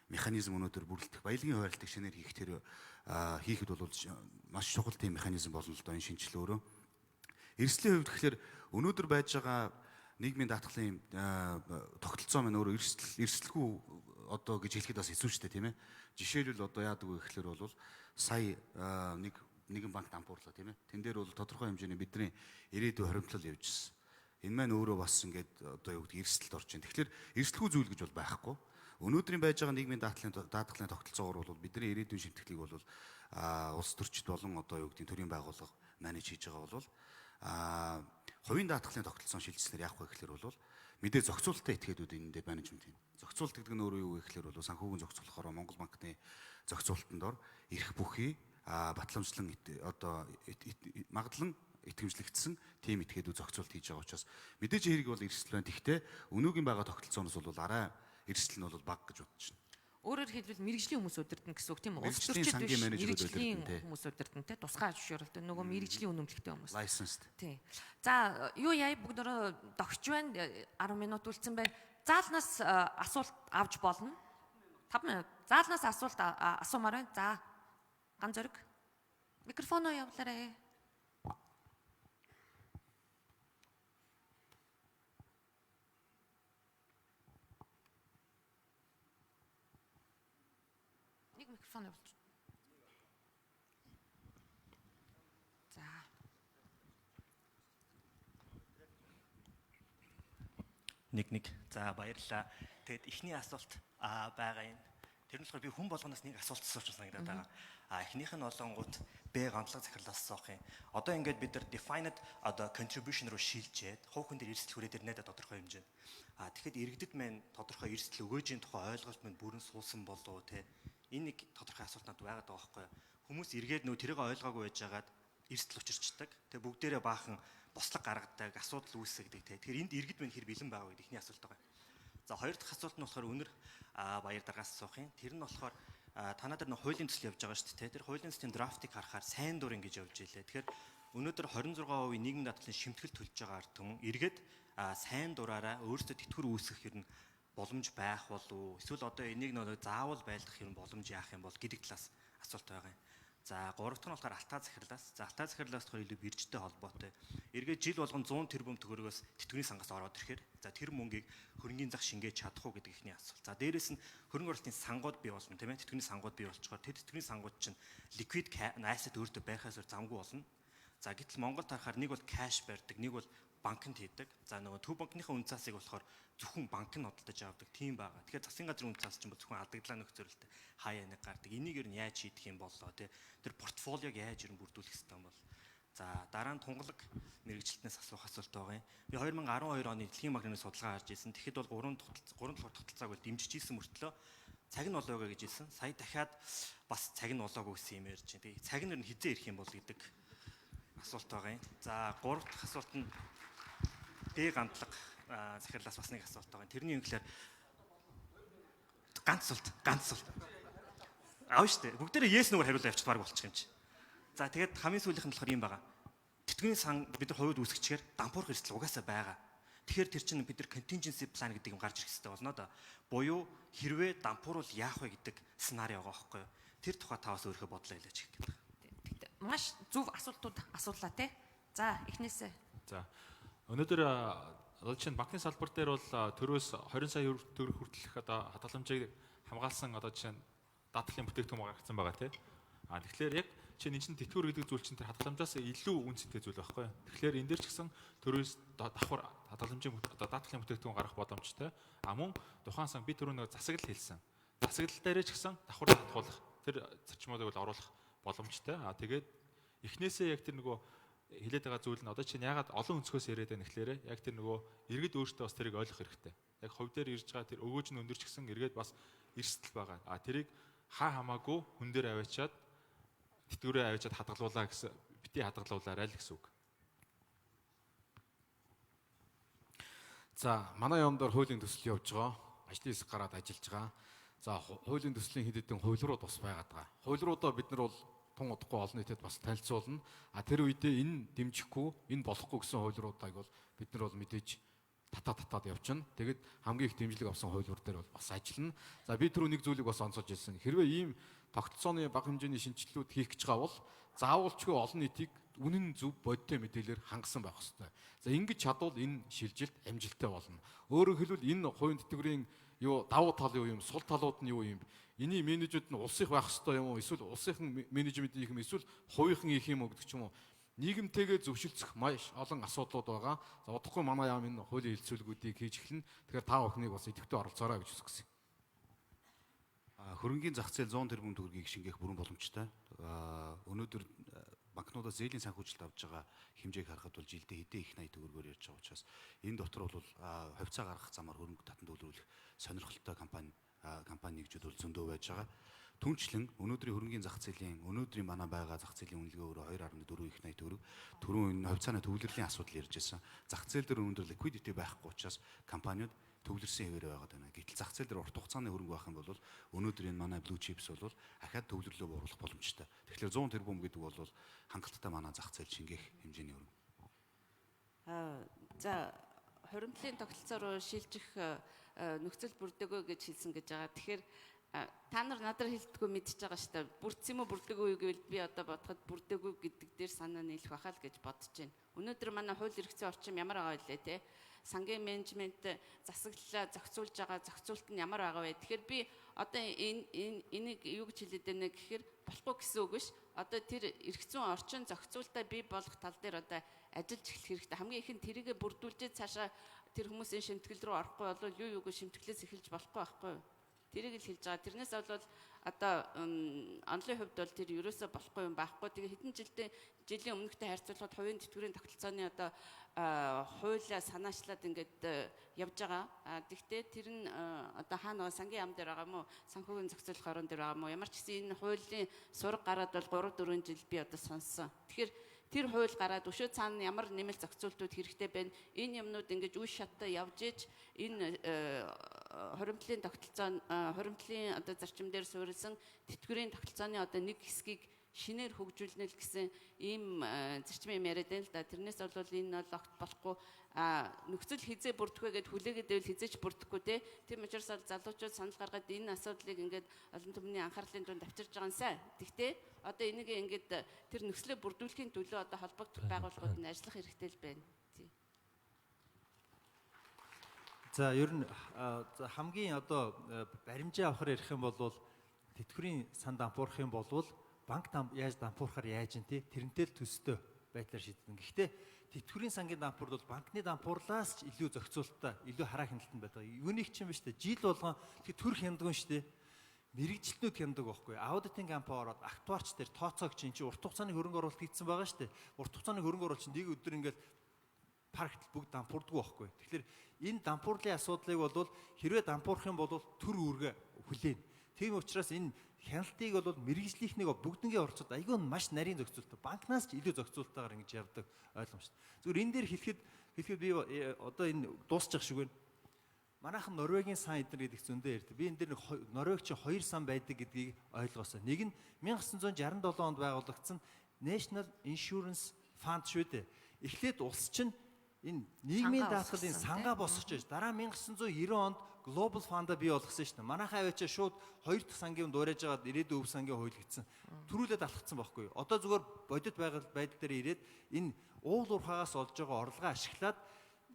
механизм өнөөдөр бүрэлдэх баялагын хуваарлтыг шинээр хийх тэр хийхэд бол маш чухал тийм механизм болно л доо энэ шинжилгээ өөрөө. Эрсдлийн хувьд тэгэхээр өнөөдөр байж байгаа нийгмийн даатгалын тогтолцоо маань өөрөө эрсдэлгүй одоо гэж хэлэхэд бас хэцүү шүү дээ тийм ээ. Жишээлбэл одоо яадаг вэ гэхээр бол сая нэгэн банк дампуурлаа тийм ээ. Тэн дээр бол тодорхой хэмжээний бидний ирээдүйн хоримтлал явж ирсэн. Энэ маань өөрөө бас ингээд одоо юу гэдэг эрсдэлд орж байна. Тэгэхээр эрсдэлгүй зүйл гэж бол байхгүй. Өнөөдрийн байж байгаа нийгмийн даатгалын тогтолцоогоор бол бидний ирээдүйн шимтгэлийг бол улс төрчид болон одоо юу гэдэг төрийн байгууллага менеж хийж байгаа бол хувийн даатгалын тогтолцоон шилжснээр яах вэ гэхээр бол Мэдээ зохицуулалттай этгээдүүд энэ дээр менежмент юм. Зохицуулалт гэдэг нь өөрөө юу вэ гэхээр бол санхүүгийн зохицуулахаар Монгол банкны зохицуулалтанд ор эрх бүхий батламжлан одоо магадлан итгэмжлэгдсэн тийм этгээдүүд зохицуулт хийж байгаа учраас мэдээж хэрэг бол эрсдэл байна. Гэхдээ өнөөгийн байгаа тогтолцооноос бол арай эрсдэл нь бол бага гэж бодож байна. Өөрөөр хэлбэл мэрэгжлийн хүмүүс удирдна гэсэн үг тийм үү? Улс Мэргэжлийн төрчид биш, сангийн менежерүүд мэрэгжлийн удирдна, тий. хүмүүс удирдна те. Тусгай зөвшөөрөлтөй нөгөө мэрэгжлийн үнэмлэхтэй хүмүүс. Licensed. Тий. За юу яа бүгдөө догч байна. 10 минут үлдсэн байна. Заалнаас асуулт авч болно. 5 минут. Заалнаас асуулт асуумаар байна. За ган зөрөг. Микрофоноо явуулаарай. Нэг микрофон явуулж. За. Нэг. За баярлалаа. Тэгэд эхний асуулт байгаа юм. Тэр нь болохоор би хүн болгоноос нэг асуулт асууж санагдаад байгаа. Эхнийх нь олонгууд Б гандлага захирлаас асуух юм. Одоо ингээд бид нар defined одоо contribution руу шилжээд хувь хүн дээр эрсдэл хүрээ дээр найдаа тодорхой хэмжээ. Тэгэхэд иргэдэд мэн тодорхой эрсдэл өгөөжийн тухай ойлголт мэн бүрэн суулсан болов те. Энэ нэг тодорхой асуулт надад байгаад байгаа байхгүй юу? Хүмүүс эргээд нөө тэрийг ойлгоогүй байжгаад эрсдэл учирчдаг. Тэгээ бүгдээрээ баахан бослог гаргадаг, асуудал үүсгдэг те. Тэгэхээр энд иргэд мэн хэр бэлэн байгаа вэ ихний асуулт байгаа. За хоёр дахь асуулт нь болохоор өнөр баяр даргаас асуух юм. Тэр нь болохоор танаа дээр нэг хуулийн төсөл явж байгаа шүү дээ. Тэр хуулийн төслийн драфтыг харахаар сайн дур ингэж явж илээ. Тэгэхээр өнөөдөр 26% нийгмийн даатгалын шимтгэл төлж байгаа ард түмэн эргээд сайн дураараа өөрсдөө тэтгэвэр үүсгэх юм боломж байх болов уу? Эсвэл одоо энийг нэг заавал байлгах юм боломж яах юм бол гэдэг талаас асуулт байгаа юм. За гурав дахь нь болохоор алтаа захирлаас. За алтаа захирлаас болохоор илүү биржтэй холбоотой. Эргээд жил болгон 100 тэрбум төгрөгөөс тэтгэврийн сангаас ороод ирэхээр за тэр мөнгийг хөрөнгөний зах шингээж чадах уу гэдэг ихний асуулт. За дээрэс нь хөрөнгө оруулалтын сангууд бий болно тийм ээ. Тэтгэврийн сангууд бий болчоор тэр тэтгэврийн сангууд чинь liquid asset өөртөө байхаас өөр замгүй болно. За гэтэл Монгол тарахаар нэг бол cash барьдаг, нэг бол банкнд хийдэг. За нөгөө төв банкныхаа үн цаасыг болохоор зөвхөн банк нь хөдөлж авдаг тийм байгаа. Тэгэхээр засгийн газрын үн цаас чинь зөвхөн алдагдлаа нөх зөрөлтэй хаяа нэг гардаг. Энийг ер нь яаж шийдэх юм болоо те. Тэр портфолиог яаж ер нь бүрдүүлэх хэрэгтэй юм бол. За дараа нь тунгалаг мэрэгчлэтнээс асуух асуулт байгаа юм. Би 2012 оны дэлхийн банкны судалгаа харж ирсэн. Тэгэхэд бол 3 дахь тогтолцоог бол дэмжиж ийсэн мөртлөө цаг нь болоогүй гэж хэлсэн. Сая дахиад бас цаг нь болоогүй гэсэн юм ярьж байна. Тэгээ цаг нь ер нь хизээ ирэх юм бол гэдэг асуулт байгаа юм. За 3 дахь асуулт нь Д гандлага захирлаас бас нэг асуулт байгаа. Тэрний юм гэхээр ганц асуулт. Аав штэ. Бүгдээрээ yes нүгээр хариулаа явчих баг болчих юм чи. За тэгээд хамгийн сүүлийнх нь болохоор юм байгаа. Тэтгэврийн сан бид нар хувьд үүсгэчихээр дампуурах эрсдэл угаасаа байгаа. Тэгэхээр тэр чинь бид нар contingency plan гэдэг юм гарч ирэх хэрэгтэй болно да. Буюу хэрвээ дампууруул яах вэ гэдэг сценари байгаа байхгүй юу? Тэр тухай таваас өөрийнхөө бодлоо хэлээч гэх гэдэг. Маш зөв асуултууд асуулаа те. За эхнээсээ. За өнөөдөр одоо чинь банкны салбар дээр бол төрөөс 20 сая төгрөг хүртэлх одоо хадгаламжийг хамгаалсан одоо жишээ нь даатгалын бүтээгдэхүүн гаргацсан байгаа тийм. Тэгэхээр яг чинь энэ чинь тэтгэвэр гэдэг зүйл чинь тэр хадгаламжаас илүү үнцэнтэй зүйл байхгүй. Тэгэхээр энэ дээр ч гэсэн төрөөс давхар хадгаламжийн одоо даатгалын бүтээгдэхүүн гаргах боломжтой. Мөн тухайн сан би түрүү нэг засаглал хэлсэн. Засаглал дээрээ ч гэсэн давхар хадгуулах тэр зарчмуудыг бол оруулах боломжтой. Тэгээд эхнээсээ яг тэр нөгөө хэлээд байгаа зүйл нь одоо чинь ягаад олон өнцгөөс яриад байна гэхлээрэ яг тэр нөгөө иргэд өөртөө бас тэрийг ойлгох хэрэгтэй. Яг хувь дээр ирж байгаа тэр өгөөж нь өндөрч гисэн иргэд бас эрсдэл байгаа. Тэрийг хаа хамаагүй хүн дээр аваачаад тэтгэврээ аваачаад хадгалуулаа гэсэн бити хадгалуулаарай л гэсэн үг. За манай яамдаар хуулийн төсөл явж байгаа. Ажлын хэсэг гараад ажиллаж байгаа. За хуулийн төслийн хэд хэдэн хувилрууд бас байгаад байгаа. Хувилруудаа бид нар бол тун удахгүй олон нийтэд бас танилцуулна. Тэр үедээ энэ дэмжихгүй, энэ болохгүй гэсэн хувилруудыг бол бид нар бол мэдээж татаад явчихна. Тэгэд хамгийн их дэмжлэг авсан хувилбар дээр бол бас ажиллана. За би түрүү нэг зүйлийг бас онцолж ирсэн. Хэрвээ ийм тогтолцооны бага хэмжээний шинжилгэлүүд хийх гэж байгаа бол заавалчгүй олон нийтийг үнэн зөв бодиттой мэдээлэлээр хангасан байх хэрэгтэй. За ингэж чадвал энэ шилжилт амжилттай болно. Өөрөөр хэлбэл энэ хувийн тэтгэврийн юу давуу тал юу юм, сул талууд нь юу юм? Эний менежмент нь улсынх байх хэрэгтэй юм уу? Эсвэл улсынхан менежмент хийх юм, эсвэл хувийнхан хийх юм уу гэдэг ч юм уу? Нийгэмтэйгээ зөвшөлдсөх маш олон асуудлууд байгаа. За удахгүй манай яам энэ хуулийн хэлцүүлгүүдийг хийж эхэлнэ. Тэгэхээр та бүхнийг бас идэвхтэй оролцоорой гэж хүсэж байна. Хөрөнгөний зах зээл 100 тэрбум төгрөгийг шингээх бүрэн боломжтой. Өнөөдөр банкнуудаас зээлийн санхүүжилт авж байгаа хэмжээг харахад бол жилдээ хэдэн их 80 төгрөгөөр ярьж байгаа учраас энэ дотор бол хувьцаа гаргах замаар хөрөнгө татан төвлөрүүлэх сонирхолтой компани нэгжүүд бол зөндөө байж байгаа. Түнчлэн өнөөдрийн хөрөнгөний зах зээлийн өнөөдрийн манай байгаа зах зээлийн үнэлгээ өөрөө 2.4 их 80 төгрөг. Түрүүн энэ хувьцааны төвлөрлийн асуудал ярьж байсан. Зах зээл дээр өнөөдөр liquidity байхгүй учраас компаниуд төвлөрсөн хэвээр байгаад байна. Гэтэл зах зээл дээр урт хугацааны хөрөнгө байх юм бол өнөөдөр энэ манай blue chips бол ахаад төвлөрлөө бууруулах боломжтой. Тэгэхээр 100 тэрбум гэдэг бол хангалттай манай зах зээл шингээх хэмжээний хөрөнгө. За хуримтлалын тогтолцоо руу шилжих нөхцөл бүрдэгөө гэж хэлсэн гэж байгаа. Тэгэхээр та нар надад хэлдэггүй мэдчихэж байгаа шүү дээ. Бүрдсэн юм уу бүрдэггүй юу гэвэл би одоо бодоход бүрдэггүй гэдэг дээр санаа нийлэх байхаа л гэж бодож байна. Өнөөдөр манай хууль эрх зүйн орчим ямар байгаа вэ те? Сангийн менежмент засаглалаа зохицуулж байгаа зохицуулт нь ямар байгаа вэ? Тэгэхээр би одоо энийг юу гэж хэлээд байна гэхээр болохгүй гэсэн үг биш. Одоо тэр эрх зүйн орчин зохицуултаа бий болгох тал дээр одоо ажиллаж эхлэх хэрэгтэй. Хамгийн ихэнд тэрийгэ бүрдүүлжээ цаашаа тэр хүмүүсийн шимтгэл рүү орохгүй бол юу юуг шимтгэлээс эхэлж болохгүй байхгүй юу? Тэрийг л хэлж байгаа. Тэрнээс бол одоо онлын хувьд бол тэр ерөөсөө болохгүй юм байхгүй. Тэгээ хэдэн жилийн өмнөхтэй харьцуулахад хувийн тэтгэврийн тогтолцооны одоо хуулиа санаачлаад ингээд явж байгаа. Тэгвэл тэр нь одоо хаана сангийн ам дээр байгаа мó санхүүгийн зохицуулах орон дээр байгаа мó ямар ч гэсэн энэ хуулийн сураг гараад бол 3-4 жил би одоо сонссон. Тэгэхээр тэр хууль гараад өшөө цаана ямар нэмэлт зохицуултууд хэрэгтэй байна. Энэ юмнууд ингэж үе шаттай явж иж энэ хуримтлалын тогтолцоо хуримтлалын одоо зарчим дээр суурилсан тэтгэврийн тогтолцооны одоо нэг хэсгийг шинээр хөгжүүлнэ л гэсэн ийм зарчим юм яриад байна л да. Тэрнээс бол энэ бол огт болохгүй нөхцөл хизээ бүрдэх вэ гэд хүлээгээд байвал хизээч бүрдэхгүй те. Тийм учраас залуучууд санал гаргаад энэ асуудлыг ингээд олон түмний анхаарлын дунд авчирж байгаа юм сайн. Тэгтээ одоо энийг ингээд тэр нөхцөлөө бүрдүүлэхийн төлөө одоо холбогдох байгууллагууд нь ажиллах хэрэгтэй л байна. За ер нь хамгийн одоо баримжаа авахар ярих юм бол тэтгэврийн сан дампуурах юм бол банк яаж дампуурахаар яаж юм те тэрнтэй л төстэй байдлаар шийдэн. Гэхдээ тэтгэврийн сангийн дампуурд бол банкны дампуурлаас ч илүү зохицуулттай, илүү хараа хяналтанд байдаг. Юуник ч юм ба штэ. Жил болгон төр хяндгун штэ. Мэргэжилтнүүд хяндаг байхгүй. Аудитын компани ороод актуарч дээр тооцоог чинь урт хугацааны хөрөнгө оруулалт хийсэн байгаа штэ. Урт хугацааны хөрөнгө оруулалт чинь нэг өдөр ингээд паркт бүгд дампуурдаг байхгүй. Тэгэхээр энэ дампуурлын асуудлыг бол хэрвээ дампуурах юм бол төр үүргээ хүлээн. Тийм учраас энэ хяналтыг бол мэргэжлийнхнийг бүгднгийн орцод айгүй маш нарийн зохицуулттай. Банкнаас ч илүү зохицуултаагаар ингэж явдаг ойлгомжтой. Зүгээр энэ дээр хэлэхэд би одоо энэ дуусчих шиг байна. Манайхан Норвегийн сан эдэр гэдэг зөндөө ярьдаг. Би энэ дээр Норвегч 2 сан байдаг гэдгийг ойлгоосоо. Нэг нь 1967 онд байгуулагдсан National Insurance Fund шүү дээ. Эхлээд улс чинь энэ нийгмийн даатгалын сангаа босгож байж дараа 1990 онд Global Fund-а бий болгосон шүү дээ. Манайхаа аваачаа шууд 2 дахь сангийн дуурайж агаад ирээдүйн өв сангийн хууль гэсэн. Төрүүлээд алхацсан байхгүй юу? Одоо зүгээр бодит байдал дээр ирээд энэ уул уурхаагаас олж байгаа орлогоо ашиглаад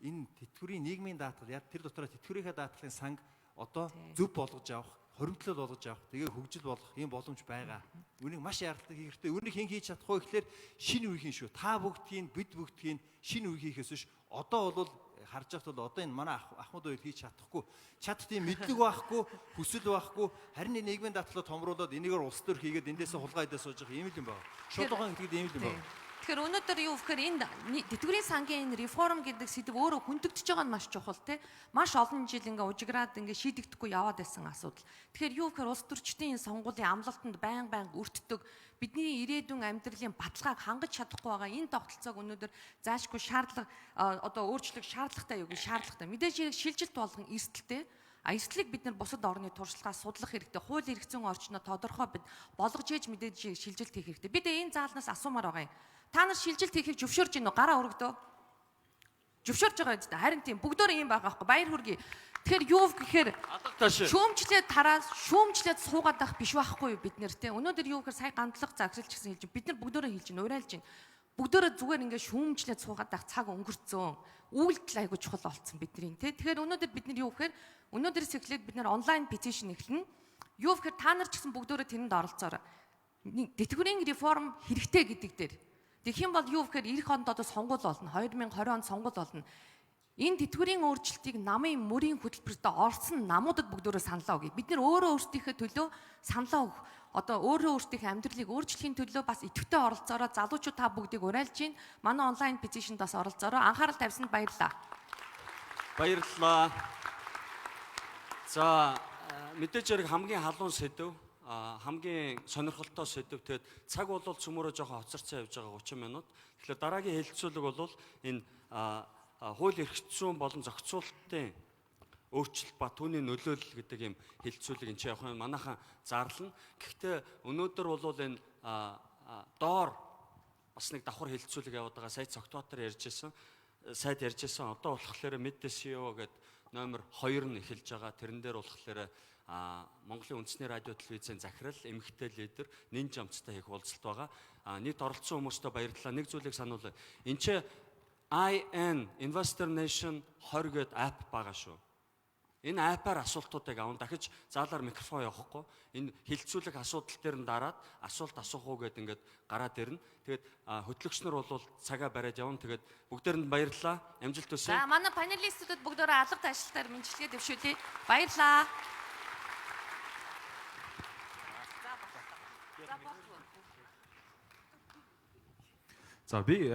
энэ тэтгэврийн нийгмийн даатгал яг тэр дотороо тэтгэврийнхээ даатгалын санг одоо зөв болгож авах, хоримтлол болгож авах, тэгээ хөгжил болох ийм боломж байгаа. Үүнийг маш яаралтай хийх хэрэгтэй. Үүнийг хэн хийж чадахгүй гэхэлэр шинэ үеийн шүү. Та бүгдгийн бид бүгдгийн шинэ үе хийхээс биш. Одоо бол харж байхад бол одоо энэ манай ахмад үед хийж чадахгүй. Чад тийм мэдлэг байхгүй, хүсэл байхгүй. Харин нийгмийн даатгалыг томруулаад энийгээр улс төр хийгээд эндээсээ хулгай идэж сууж байгаа юм л юм байна. Шулуухан гэдэг ийм л юм байна. Тэгэхээр өнөөдөр юу гэхээр энэ тэтгэврийн сангийн энэ реформ гэдэг сэдв өөрөө хүндэгдэж байгаа нь маш чухал те. Маш олон жил ингээ ужиграад ингээ шийдэгдэхгүй яваад байсан асуудал. Тэгэхээр юу гэхээр улс төрчдийн сонгуулийн амлалтанд байнга өртдөг бидний ирээдүйн амьдралын баталгааг хангаж чадахгүй байгаа энэ тогтолцоог өнөөдөр заашгүй шаардлага одоо өөрчлөх шаардлагатай юу гэж шаардлагатай. Мэдээж шилжилт болгон эрсдэлтэй. Эрсдлийг бид нар бусад орны туршлагаас судлах хэрэгтэй. Хууль эрх зүйн орчноо тодорхой болгож ээж мэдээж шилжилт хийх хэрэгтэй. Бид энэ заалнаас асуумаар байгаа юм. Та нар шилжилт хийхийг зөвшөөрж гинөө гараа өргөдөө. Зөвшөөрж байгаа юм да. Харин тийм бүгдөө ийм байгаа байхгүй. Баяр хүргэе. Тэгэхээр юу гэхээр шүүмжлээд тараас шүүмжлээд суугаад байх биш байхгүй юу бид нэр те. Өнөөдөр юу гэхээр сая гандлага загсалч гэсэн хэлж бид нар бүгдөө хэлж гин урайлж гин. Бүгдөө зүгээр ингээ шүүмжлээд суугаад байх цаг өнгөрцөн. Үйлдэл айгуу чухал болцсон бидний те. Тэгэхээр өнөөдөр бид нар юу гэхээр өнөөдрөөс эхлээд бид нар онлайн петишн эхлэнэ. Юу гэхээр та нар ч гэсэн бүгдөө тэрэнд оролцоорой. Тэтгэврийн реформ хэрэгтэй гэдэг дээр. Тэгэх юм бол юу гэхээр эх онд одоо сонгуул болно. 2020 онд сонгуул болно. Энэ тэтгэврийн өөрчлөлтийг намын мөрийн хөтөлбөрт орсон намуудад бүгдөө саналаа өгье. Бид нэр өөрөө өөрсдийнхөө төлөө саналаа өгөх. Одоо өөрөө өөрсдийнхөө амьдралыг өөрчлөхийн төлөө бас идэвхтэй оролцоороо залуучууд та бүгдийг уриалж байна. Манай онлайн петишнд бас оролцоороо анхаарал тавьсанд баярлалаа. Баярлалаа. За мэдээж хэрэг хамгийн халуун сэдв, хамгийн сонирхолтой сэдв. Тэгээд цаг бол цөмөрөө жоохон хоцорцоо явж байгаа 30 минут. Тэгэхээр дараагийн хэлэлцүүлэг бол энэ хууль эрх зүйн болон зохицуулалтын өөрчлөлт ба түүний нөлөөлөл гэдэг юм хэлэлцүүлэг энэ явах нь манайхан зарлана. Гэхдээ өнөөдөр бол энэ доор бас нэг давхар хэлэлцүүлэг яваад байгаа. Сая цогтбаатар ярьж байсан. Сайд ярьж байсан. Одоо болохоор Midday CEO гэдэг номер 2 нь эхэлж байгаа. Тэрэн дээр болохоор Монголын үндэсний радио телевизийн захирал, эмэгтэй лидер, нэн жамцтай их уулзалт байгаа. Нийт оролцсон хүмүүстээ баярлалаа. Нэг зүйлийг сануулъя. Энд чи IN Investor Nation 20 гэдэг апп байгаа шүү. Энэ аппаар асуултуудыг аван дахиж заалаар микрофон явахгүй. Энэ хилцүүлэх асуудал дээр нь дараад асуулт асуух уу гэдээ ингээд гараад ирнэ. Тэгээд хөтлөгч нар бол цагаа бариад явна. Тэгээд бүгдээрэнд баярлалаа. Амжилт хүсье. За манай панелистуудад бүгдөө алга ташлалтаар мэдлэгээ дэвшүүлье. Баярлалаа. За би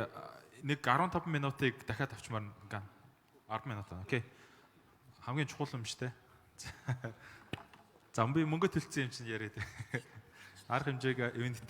нэг 15 минутыг дахиад авчмаар ган. 10 минут. Окей. Хамгийн чухал юм шүү дээ. За би мөнгө төлсөн юм чинь яриад. Арга хэмжээг ивент